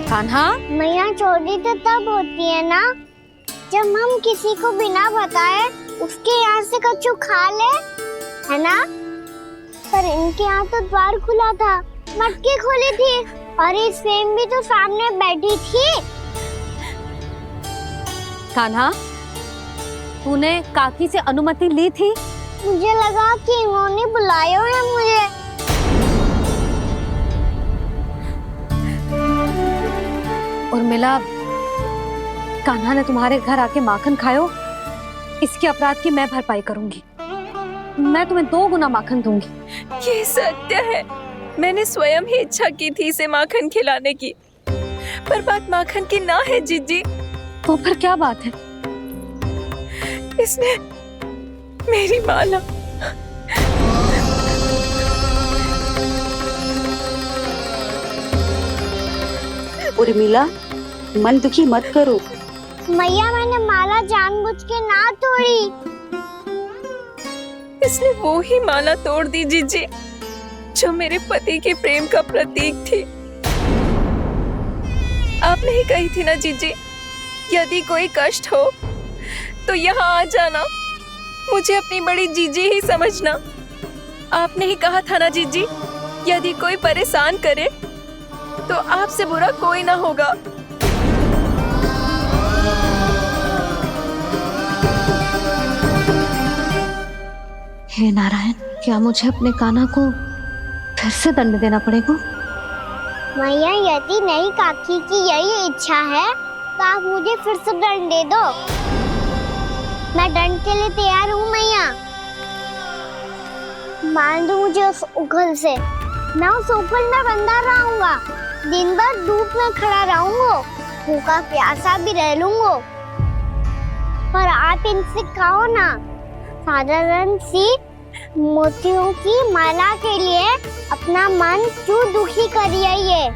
कान्हा, मैया चोरी तो तब होती है ना जब हम किसी को बिना बताए उसके यहाँ से कछु खा ले, है ना? पर इनके यहाँ तो द्वार खुला था, मटकी खोली थी और ये सेम भी तो सामने बैठी थी। कान्हा, तूने काकी से अनुमति ली थी? मुझे लगा कि इन्होंने बुलाया है मुझे। उर्मिला, कान्हा ने तुम्हारे घर आके माखन खायो, इसके अपराध की मैं भरपाई करूंगी। मैं तुम्हें 2 गुना माखन दूंगी। ये सत्य है, मैंने स्वयं ही इच्छा की थी इसे माखन खिलाने की, पर बात माखन की ना है जीजी। तो फिर क्या बात है? इसने मेरी माला, उर्मिला, मन दुखी मत करो। मैया, मैंने माला जानबूझ के ना तोड़ी। इसने वो ही माला तोड़ दी जीजी जो मेरे पति के प्रेम का प्रतीक थी। आपने ही कही थी ना जीजी, यदि कोई कष्ट हो तो यहाँ आ जाना, मुझे अपनी बड़ी जीजी ही समझना। आपने ही कहा था ना जीजी, यदि कोई परेशान करे तो आपसे बुरा कोई ना होगा। हे नारायण, क्या मुझे अपने कान्हा को फिर से दंड देना पड़ेगा? मैया, यदि नहीं काकी की यही इच्छा है तो आप मुझे फिर से दंड दे दो। मैं दंड के लिए तैयार हूँ मैया। मान दो मुझे उस उखल से, मैं उस उखल में बंधा रहूंगा, दिन भर धूप में खड़ा रहूंगा, भूखा प्यासा भी रह लूंगा। पर आप इनसे कहो ना, साधारण सी मोतियों की माला के लिए अपना मन क्यों दुखी करिए? ये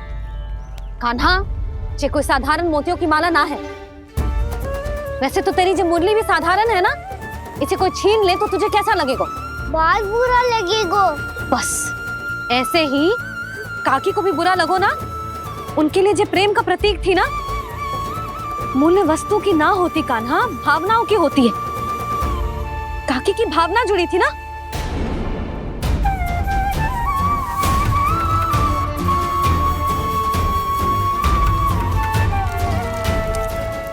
कान्हा, ये कोई साधारण मोतियों की माला ना है। वैसे तो तेरी जो मुरली भी साधारण है ना, इसे कोई छीन ले तो तुझे कैसा लगेगा? बहुत बुरा लगेगा। बस ऐसे ही काकी को भी बुरा लगो ना। उनके लिए जो प्रेम का प्रतीक थी ना, मूल्य वस्तु की ना होती कान्हा, भावनाओं की होती है। काकी की भावना जुड़ी थी ना।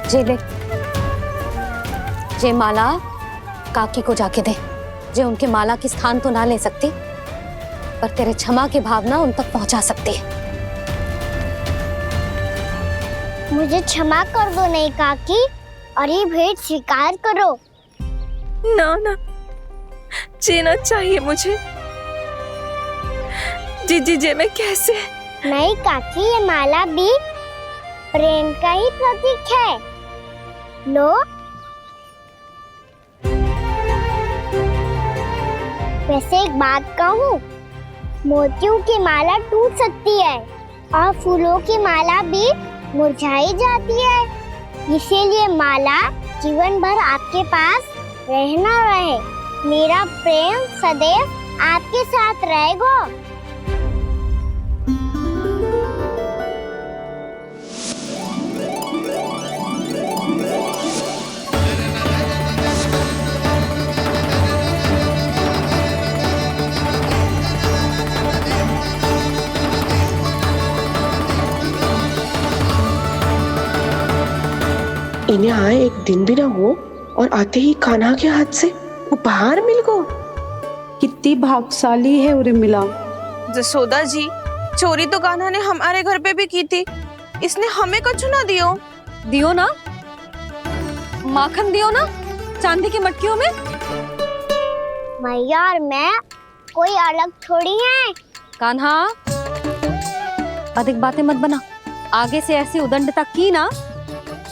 जे ले, जे माला काकी को जाके दे। जे उनके माला की स्थान तो ना ले सकती, पर तेरे क्षमा की भावना उन तक पहुंचा सकती है। मुझे क्षमा कर दो नहीं काकी, और ये भेंट स्वीकार करो। ना ना, जीना चाहिए मुझे। जीजी जे मैं कैसे? नहीं काकी, ये माला भी प्रेम का ही प्रतीक है। लो, वैसे एक बात कहूँ, मोतियों की माला टूट सकती है और फूलों की माला भी मुरझाई जाती है। इसीलिए माला जीवन भर आपके पास रहना रहे। मेरा प्रेम सदैव आपके साथ रहेगा। इन्हें आए एक दिन भी ना हो और आते ही कान्हा के हाथ से उपहार मिल गो। कितनी भाग्यशाली है उर्मिला। जसोदा जी, चोरी तो कान्हा ने हमारे घर पे भी की थी, इसने हमें कुछ ना दियो। दियो ना, माखन दियो ना, चांदी की मटकियों में। मैया और मैं कोई अलग थोड़ी हैं। कान्हा, अधिक बातें मत बना। आगे से ऐसी उदंडता की ना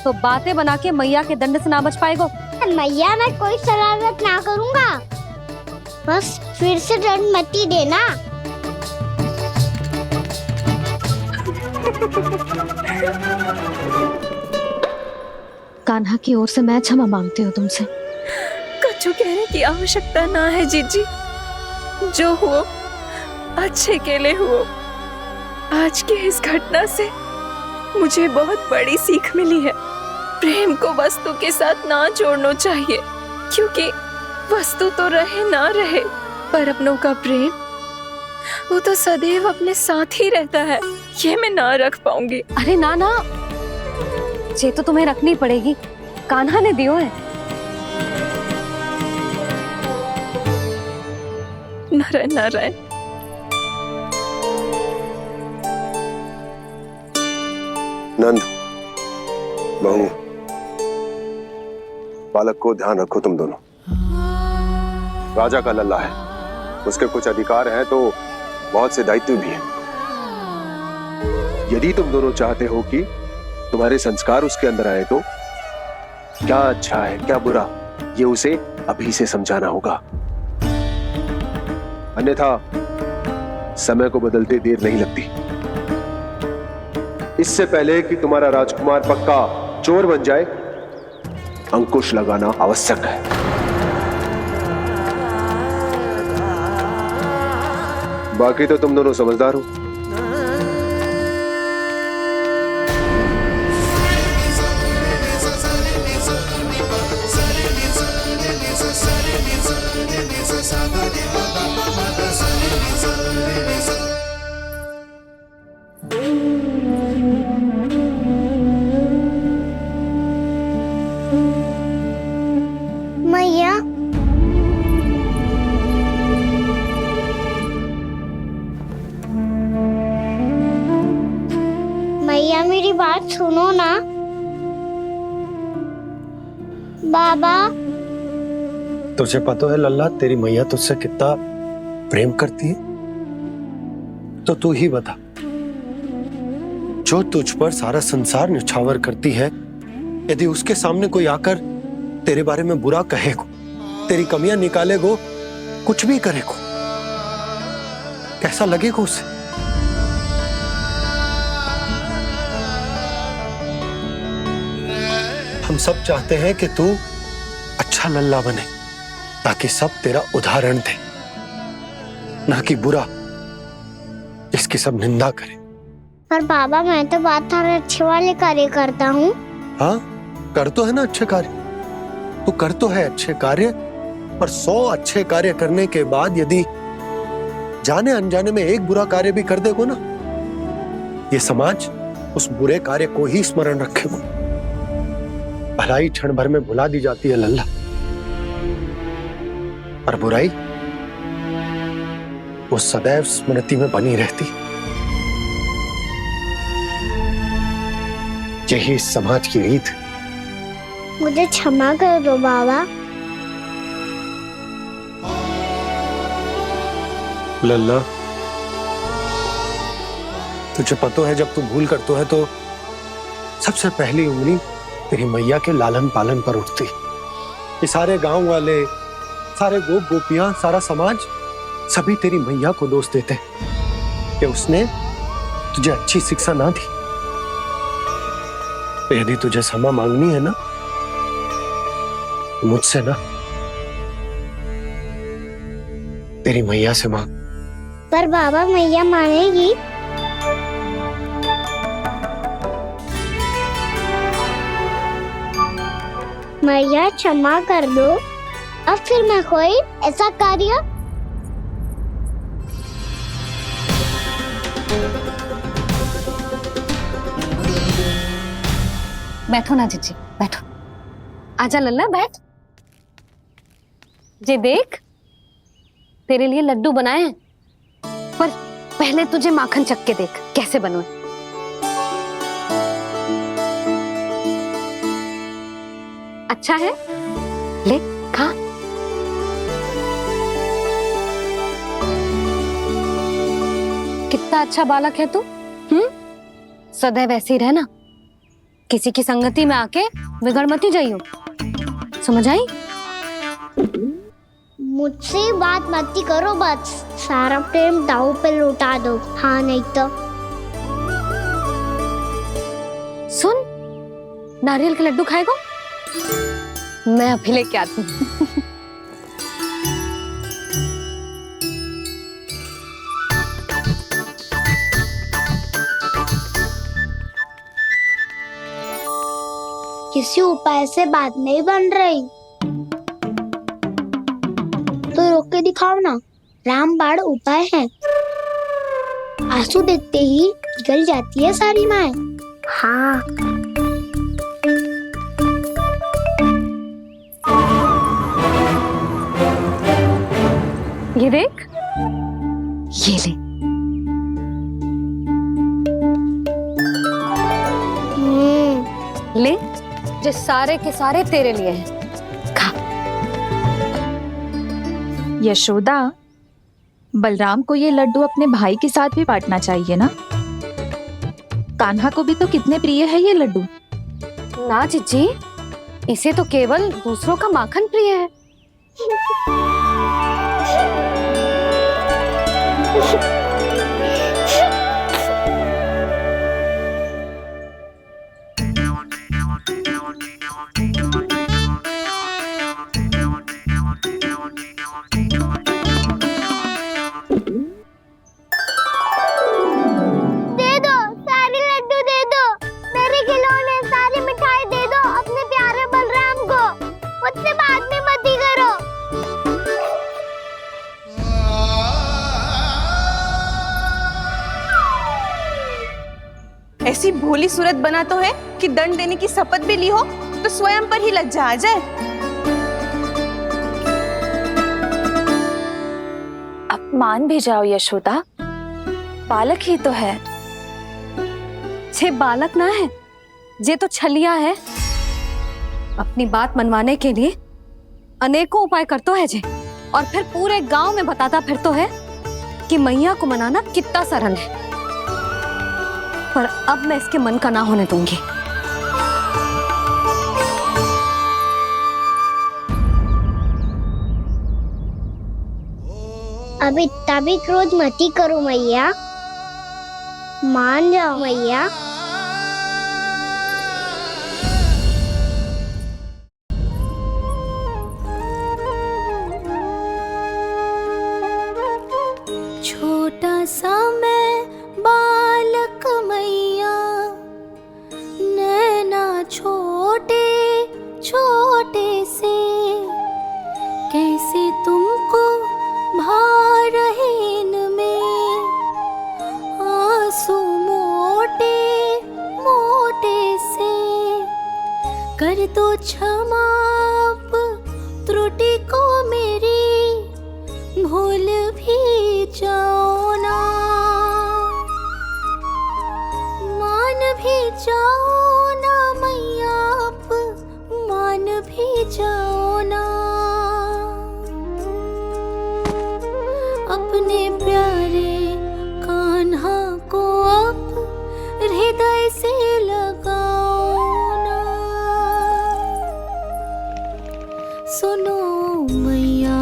तो बातें बना के मैया के दंड से ना बच पाएगो। मैया मैं कोई शरारत ना करूँगा, बस फिर से दंड मत ही देना। कान्हा की ओर से मैं क्षमा मांगती हूँ तुमसे। कछु कहने की आवश्यकता ना है जीजी, जो हुआ अच्छे के लिए हुआ। आज की इस घटना से मुझे बहुत बड़ी सीख मिली है। प्रेम को वस्तु के साथ ना जोड़ना चाहिए, क्योंकि वस्तु तो रहे ना रहे, पर अपनों का प्रेम वो तो सदैव अपने साथ ही रहता है। ये मैं ना रख पाऊंगी। अरे ना ना, ये तो तुम्हें रखनी पड़ेगी, कान्हा ने दियो है। नारायण नारायण। नंद, बहू, बालक को ध्यान रखो तुम दोनों। राजा का लल्ला है, उसके कुछ अधिकार हैं तो बहुत से दायित्व भी हैं। यदि तुम दोनों चाहते हो कि तुम्हारे संस्कार उसके अंदर आए तो क्या अच्छा है क्या बुरा, ये उसे अभी से समझाना होगा। अन्यथा समय को बदलते देर नहीं लगती। इससे पहले कि तुम्हारा राजकुमार पक्का चोर बन जाए, अंकुश लगाना आवश्यक है। बाकी तो तुम दोनों समझदार हो। मैया मैया मेरी बात सुनो ना। बाबा, तुझे पता है लल्ला, तेरी मैया तुझसे कितना प्रेम करती है, तो तू ही बता, जो तुझ पर सारा संसार न्यौछावर करती है, यदि उसके सामने कोई आकर तेरे बारे में बुरा कहेगो, तेरी कमियां निकालेगो, कुछ भी करेगो, कैसा लगेगा उसे? हम सब चाहते हैं कि तू अच्छा लल्ला बने, ताकि सब तेरा उदाहरण दे, ना कि बुरा जिसकी सब निंदा करे। पर बाबा मैं तो बात हर अच्छे वाले कार्य करता हूँ। हाँ, कर तो है ना अच्छे कार्य, तू कर तो है अच्छे कार्य, पर 100 अच्छे कार्य करने के बाद यदि जाने अनजाने में एक बुरा कार्य भी कर देगो ना, ये समाज उस बुरे कार्य को ही स्मरण रखेगो। भलाई क्षण भर में भुला दी जाती है लल्ला, पर बुराई वो सदैव स्मृति में बनी रहती। यही इस समाज की रीत। मुझे क्षमा कर दो बाबा। लल्ला, तुझे पता है जब तू भूल करतो है तो सबसे पहली उंगली तेरी मैया के लालन पालन पर उठती। ये सारे गांव वाले, सारे गोप गोपियां, सारा समाज सभी तेरी मैया को दोष देते कि उसने तुझे अच्छी शिक्षा ना दी। तो यदि तुझे क्षमा मांगनी है ना, मुझसे ना, तेरी मैया से मांग। पर बाबा मैया मानेगी? मैया क्षमा कर दो, अब फिर मैं कोई ऐसा कार्य। बैठो ना जीजी, बैठो। आजा लल्ला, बैठ। जे देख, तेरे लिए लड्डू बनाए हैं, पर पहले तुझे माखन चख के देख कैसे बने। अच्छा है, ले खा। कितना अच्छा बालक है तू। सदैव ऐसे ही रहना, किसी की संगति में आके बिगड़ मती जाइयो, समझ आई? मुझसे बात मत करो, बस सारा प्रेम दाव पे लौटा दो। हाँ नहीं तो सुन, नारियल के लड्डू खाएगा? मैं अभी लेके आती हूँ। किसी उपाय से बात नहीं बन रही तो रोक के दिखाओ ना। रामबाण उपाय है, आंसू देखते ही जल जाती है सारी माए। हाँ ये देख, ये ले। ले, जो सारे के सारे तेरे लिए हैं। यशोदा, बलराम को ये लड्डू अपने भाई के साथ भी बांटना चाहिए ना। कान्हा को भी तो कितने प्रिय है ये लड्डू। ना जीजी, इसे तो केवल दूसरों का माखन प्रिय है। ऐसी भोली सूरत बना तो है कि दंड देने की शपथ भी ली हो तो स्वयं पर ही लज्जा आ जाए। अब मान भी जाओ यशोदा, बालक ही तो है। छे बालक ना है, जे तो छलिया है। अपनी बात मनवाने के लिए अनेकों उपाय करतो है जे, और फिर पूरे गांव में बताता फिरतो है कि मैया को मनाना कितना सरल है। पर अब मैं इसके मन का ना होने दूंगी। अब इतना भी क्रोध मती करो मैया, मान जाओ मैया। छोटा सा मैं बालक मैया, नैना छोटे छोटे से, कैसे तुमको भा रहे इनमें आंसू मोटे मोटे से। कर दो क्षमा त्रुटि को मेरी, भूल भी जाओ ना, मान भी जाओ ना मैया, आप मान भी जाओ ना। अपने प्यारे कान्हा को अब हृदय से लगाओ ना। सुनो मैया,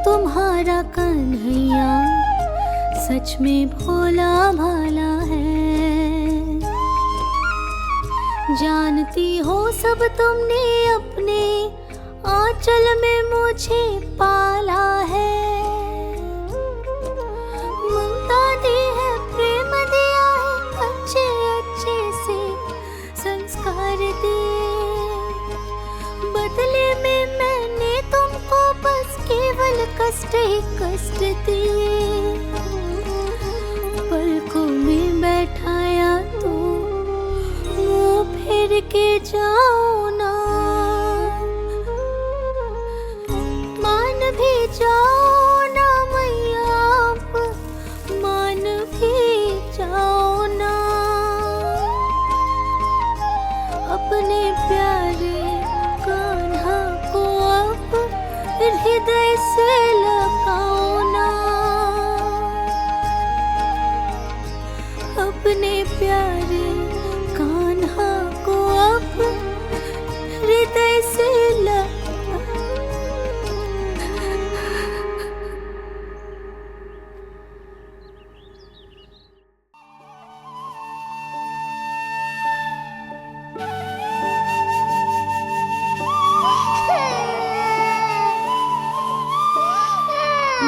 तुम्हारा कन्हैया सच में भोला भाला है। जानती हो सब तुमने अपने आंचल में मुझे पाला है। ममता दी है, प्रेम दिया है, अच्छे अच्छे से संस्कार दिए। बदले में मैंने तुमको बस केवल कष्ट ही कष्ट दिए। पलकों में बैठाया तो मुंह फेर के जाओ ना, मान भी जाओ ना मैया, आप मान भी जाओ ना। अपने प्यारे कान्हा को अब हृदय से लगाओ ना। अपने प्यारे कान्हा कान्हा को अब हृदय से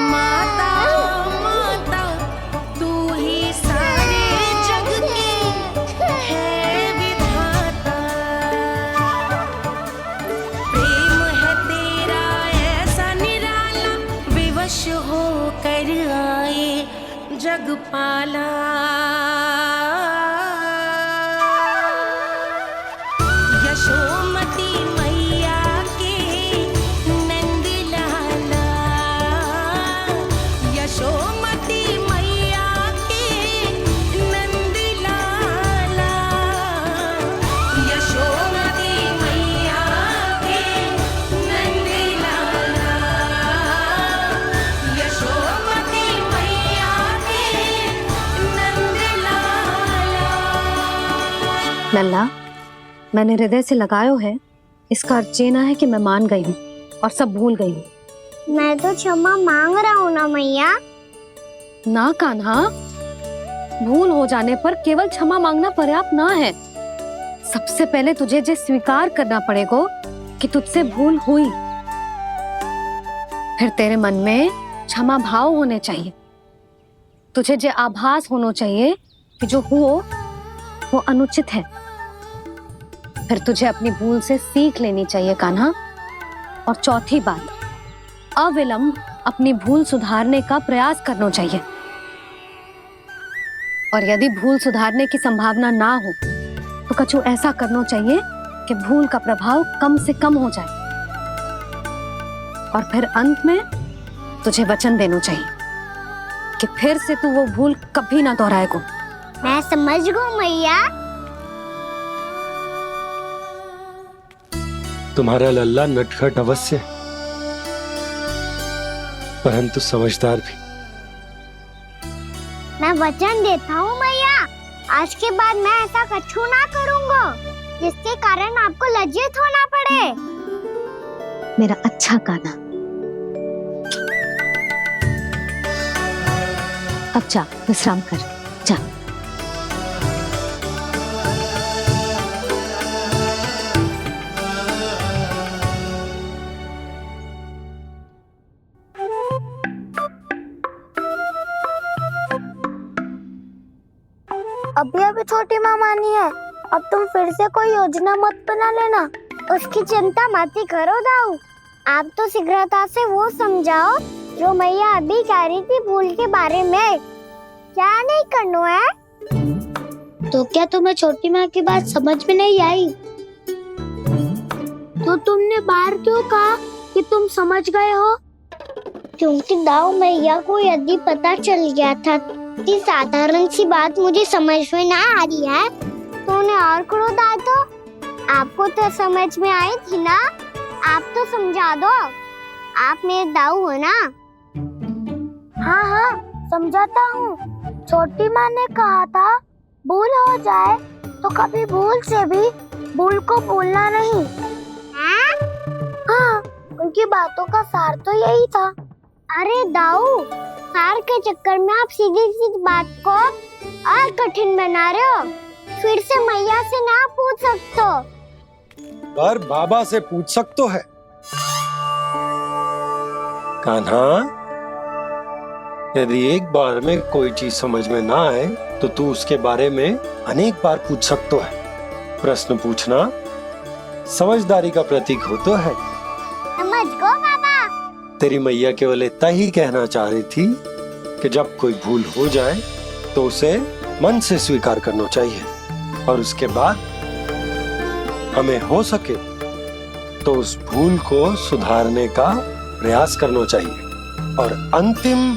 माता माता तू ही सारे जग के है विधाता, प्रेम है तेरा ऐसा निराला, विवश हो कर आए जग पाला। यशोमती मैया के नंद लाला, यशोमती मैया के नंद लाला, यशोमती मैया के नंद लाला, यशोमती मैया के नंद लाला। लल्ला, मैंने हृदय से लगायो है, इसका अर्थ ये ना है कि मैं मान गई हूँ और सब भूल गई हूँ। मैं तो क्षमा मांग रहा हूँ ना मैया। ना कान्हा, भूल हो जाने पर केवल क्षमा मांगना पर्याप्त ना है। सबसे पहले तुझे ये स्वीकार करना पड़ेगा कि तुझसे भूल हुई, फिर तेरे मन में क्षमा भाव होने चाहिए। तुझे ये आभास होना चाहिए कि जो हुआ वो अनुचित है। फिर तुझे अपनी भूल से सीख लेनी चाहिए कान्हा। और चौथी बात, अविलंब अपनी भूल सुधारने का प्रयास करना चाहिए। और यदि भूल सुधारने की संभावना ना हो तो कछु ऐसा करना चाहिए कि भूल का प्रभाव कम से कम हो जाए। और फिर अंत में तुझे वचन देना चाहिए कि फिर से तू वो भूल कभी ना दोहराएगा। मैं समझ गई मैया। तुम्हारा लल्ला नटखट अवश्य, परंतु समझदार भी। मैं वचन देता हूँ मैया, आज के बाद मैं ऐसा कछु ना करूँगा जिसके कारण आपको लज्जित होना पड़े। मेरा अच्छा कान्हा, अब जा विश्राम कर, जा। अभी अभी छोटी माँ मानी है, अब तुम फिर से कोई योजना मत बना लेना। उसकी चिंता मत ही करो दाऊ, आप तो शीघ्रता से वो समझाओ जो मैया अभी कह रही थी भूल के बारे में। क्या नहीं करना है? तो क्या तुम्हें छोटी माँ की बात समझ में नहीं आई? तो तुमने बाहर क्यों कहा कि तुम समझ गए हो? क्योंकि दाऊ मैया को यदि पता चल गया था कि साधारण सी बात मुझे समझ में ना आ रही है तो उन्हें और क्रोध आए तो? आपको तो समझ में आई थी ना, आप तो समझा दो। आप मेरे दाऊ हो ना। हाँ हाँ समझाता हूँ। छोटी माँ ने कहा था भूल हो जाए तो कभी भूल से भी भूल को भूलना नहीं। हाँ, उनकी बातों का सार तो यही था। अरे दाऊ, सार के चक्कर में आप सीधी सीधी बात को और कठिन बना रहे हो। फिर से मैया से ना पूछ सकते हो, पर बाबा से पूछ सकते है। कान्हा, यदि एक बार में कोई चीज समझ में ना आए तो तू उसके बारे में अनेक बार पूछ सकते है। प्रश्न पूछना समझदारी का प्रतीक होता है। समझ गो बाबा। तेरी मैया केवल इतना ही कहना चाह रही थी कि जब कोई भूल हो जाए तो उसे मन से स्वीकार करना चाहिए और उसके बाद हमें हो सके तो उस भूल को सुधारने का प्रयास करना चाहिए। और अंतिम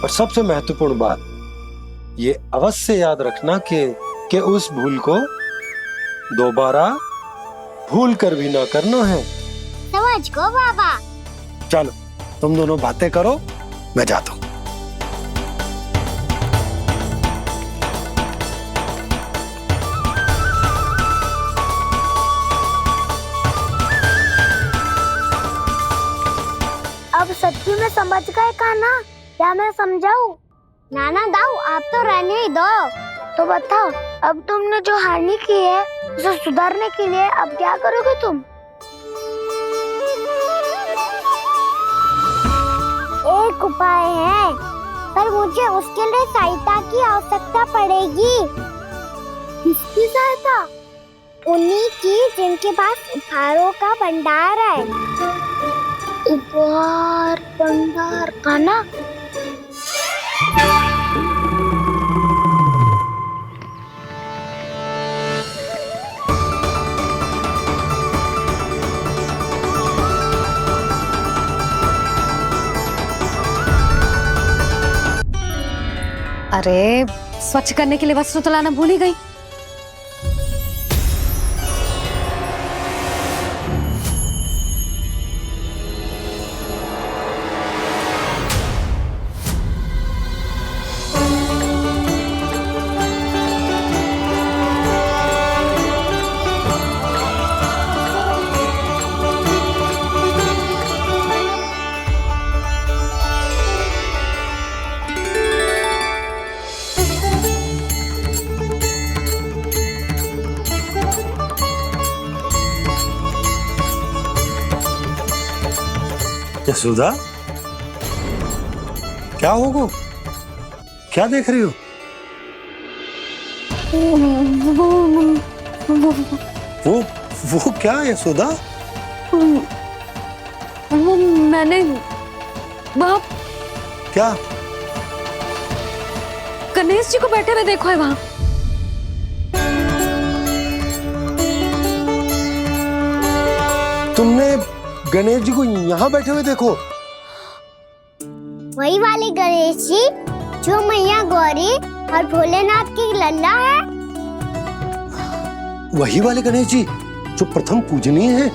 और सबसे महत्वपूर्ण बात ये अवश्य याद रखना कि उस भूल को दोबारा भूल कर भी ना करना है। समझ गो बाबा। चलो तुम दोनों बातें करो, मैं जाता हूँ। में समझ गए कान्हा? क्या मैं समझाऊं? नाना दाऊ आप तो रहने ही दो। तो बताओ, अब तुमने जो हानि की है उसे सुधारने के लिए अब क्या करोगे तुम? एक उपाय है, पर मुझे उसके लिए सहायता की आवश्यकता पड़ेगी। किसकी सहायता? उन्हीं की जिनके पास उपहारों का भंडार है। उपहार भंडार का ना? अरे स्वच्छ करने के लिए वस्त्र तो लाना भूल ही गई। यशोदा, क्या होगा? क्या देख रही हो? वो क्या यशोदा? वो मैंने वहाँ क्या? गणेश जी को बैठे हुए देखो है वहाँ। तुमने गणेश जी को यहाँ बैठे हुए देखो? वही वाले गणेश जी जो मैया गौरी और भोलेनाथ की लल्ला है। वही वाले गणेश जी जो प्रथम पूजनीय है।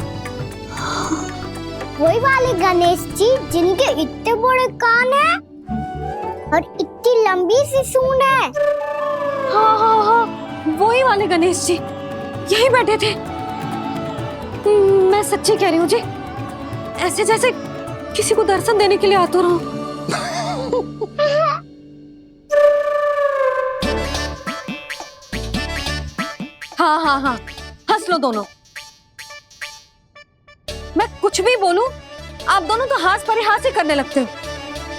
वही वाले गणेश जी जिनके इतने बड़े कान हैं और इतनी लंबी सी सूंड है। हाँ हाँ हाँ, वही वाले गणेश जी यही बैठे थे। मैं सच्ची कह रही हूँ जी, ऐसे जैसे किसी को दर्शन देने के लिए आतुर हूँ। हाँ हाँ हाँ, हंस लो दोनों। मैं कुछ भी बोलूं, आप दोनों तो हाथ परिहास ही करने लगते हो।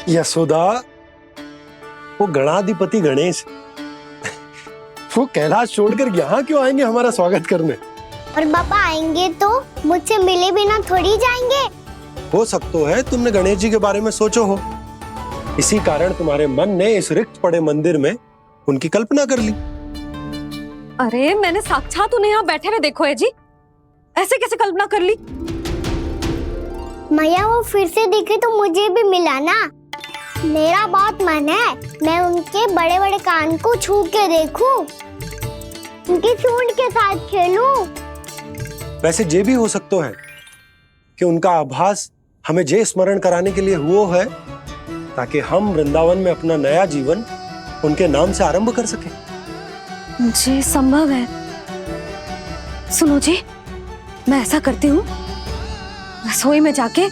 यशोदा, वो गणाधिपति गणेश वो कैलाश छोड़कर यहाँ क्यों आएंगे हमारा स्वागत करने? और पापा आएंगे तो मुझसे मिले बिना थोड़ी जाएंगे। हो सकता है तुमने गणेश जी के बारे में सोचो हो, इसी कारण तुम्हारे मन ने इस रिक्त पड़े मंदिर में उनकी कल्पना कर ली। अरे मैंने साक्षात उन्हें यहाँ बैठे हुए देखो है जी, ऐसे कैसे कल्पना कर ली? मैया वो फिर से दिखे तो मुझे भी मिला ना। मेरा बहुत मन है मैं उनके बड़े बड़े कान को छू के देखूं, उनकी सूंड के साथ खेलूं। वैसे ये भी हो सकता है कि उनका आभास हमें जे स्मरण कराने के लिए हुआ है ताकि हम वृंदावन में अपना नया जीवन उनके नाम से आरंभ कर सके। जी संभव है। सुनो जी, मैं ऐसा करती हूँ, रसोई में जाके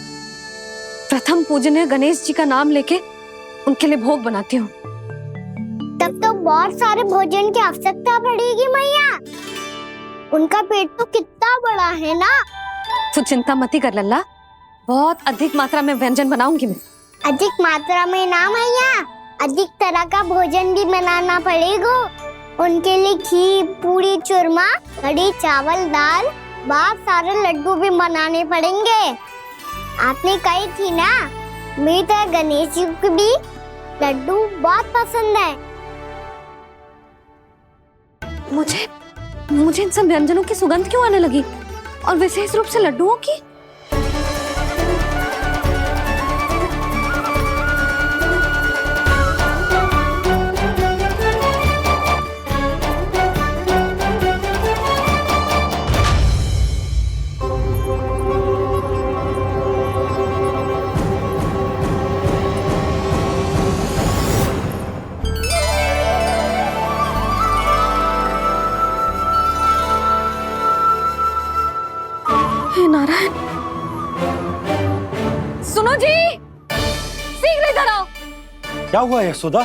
प्रथम पूजनीय गणेश जी का नाम लेके उनके लिए भोग बनाती हूँ। तब तो बहुत सारे भोजन की आवश्यकता पड़ेगी मैया। उनका पेट तो कितना बड़ा है ना। तू चिंता मत कर लल्ला, बहुत अधिक मात्रा में व्यंजन बनाऊंगी मैं। अधिक मात्रा में ना मैया, अधिक तरह का भोजन भी बनाना पड़ेगा। उनके लिए खीर, पूरी, चूरमा, कढ़ी, चावल, दाल, बहुत सारे लड्डू भी बनाने पड़ेंगे। आपने कही थी ना, मेरी तरह गणेश जी को भी लड्डू बहुत पसंद है। मुझे इन सब व्यंजनों की सुगंध क्यों आने लगी, और विशेष रूप से लड्डुओं की? हे नारायण, सुनो जी, क्या हुआ यशोदा?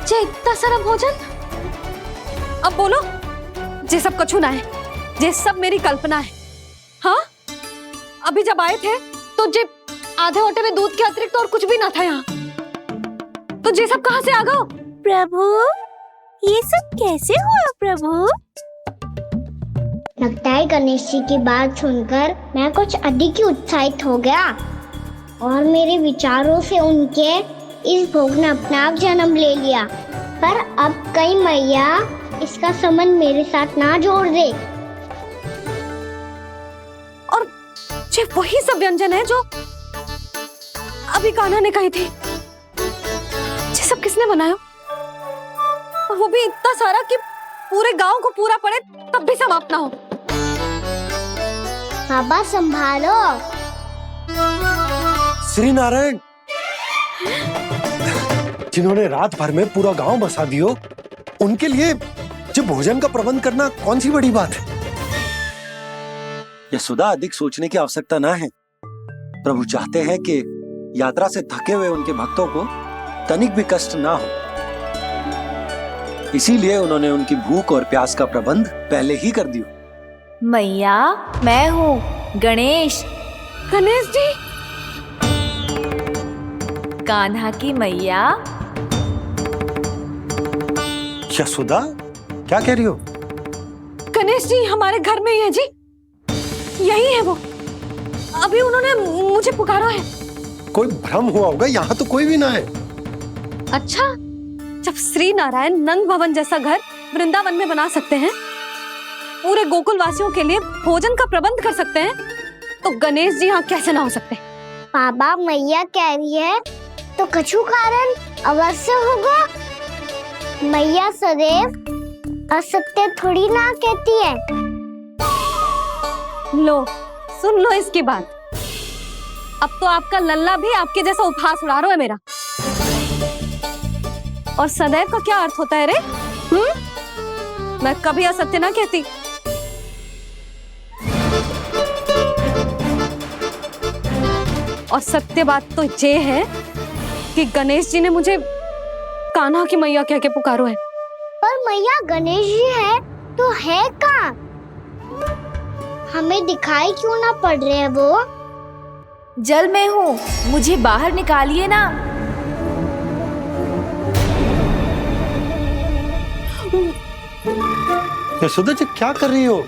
जे इतना सारा भोजन, अब बोलो, जे सब कछु ना है, जे सब मेरी कल्पना है। हाँ, अभी जब आए थे तो जे आधे ओटे में दूध के अतिरिक्त और कुछ भी ना था यहाँ, तो जे सब कहाँ से आ गए? प्रभु, ये सब कैसे हुआ प्रभु? लगता है गणेश जी की बात सुनकर मैं कुछ अधिक ही उत्साहित हो गया और मेरे विचारों से उनके इस भोग ने अपने आप जन्म ले लिया। पर अब कहीं मैया इसका संबंध मेरे साथ ना जोड़ दे। और जे वही सब व्यंजन है जो अभी कान्हा ने कही थी, ये सब किसने बनाया? और वो भी इतना सारा कि पूरे गांव को पूरा पड़े तब भी समाप्त ना हो। बाबा संभालो। श्री नारायण, जिन्होंने रात भर में पूरा गांव बसा दियो, उनके लिए जो भोजन का प्रबंध करना कौन सी बड़ी बात है? यशोदा, अधिक सोचने की आवश्यकता ना है। प्रभु चाहते हैं कि यात्रा से थके हुए उनके भक्तों को तनिक भी कष्ट ना हो, इसीलिए उन्होंने उनकी भूख और प्यास का प्रबंध पहले ही कर दिया। मैया, मैं हूँ गणेश। गणेश जी? कान्हा की मैया। यशोदा, क्या कह रही हो? गणेश जी हमारे घर में ही है जी, यही है वो। अभी उन्होंने मुझे पुकारा है। कोई भ्रम हुआ होगा, यहाँ तो कोई भी ना है। अच्छा, जब श्री नारायण नंद भवन जैसा घर वृंदावन में बना सकते हैं, पूरे गोकुल वासियों के लिए भोजन का प्रबंध कर सकते हैं, तो गणेश जी यहाँ कैसे ना हो सकते? बाबा, मैया कह रही है तो कछु कारण अवश्य होगा। मैया सदैव असत्य थोड़ी ना कहती है। लो, सुन लो इसकी बात। अब तो आपका लल्ला भी आपके जैसा उपहास उड़ा रहा है मेरा। और सदैव का क्या अर्थ होता है रे? मैं कभी असत्य ना कहती। और सत्य बात तो ये है कि गणेश जी ने मुझे कान्हा की मैया कह के पुकारो है। पर मैया गणेश जी है तो है कहाँ? हमें दिखाई क्यों ना पड़ रहे हैं वो? जल में हूँ, मुझे बाहर निकालिए ना। यशोदा जी, क्या कर रही हो?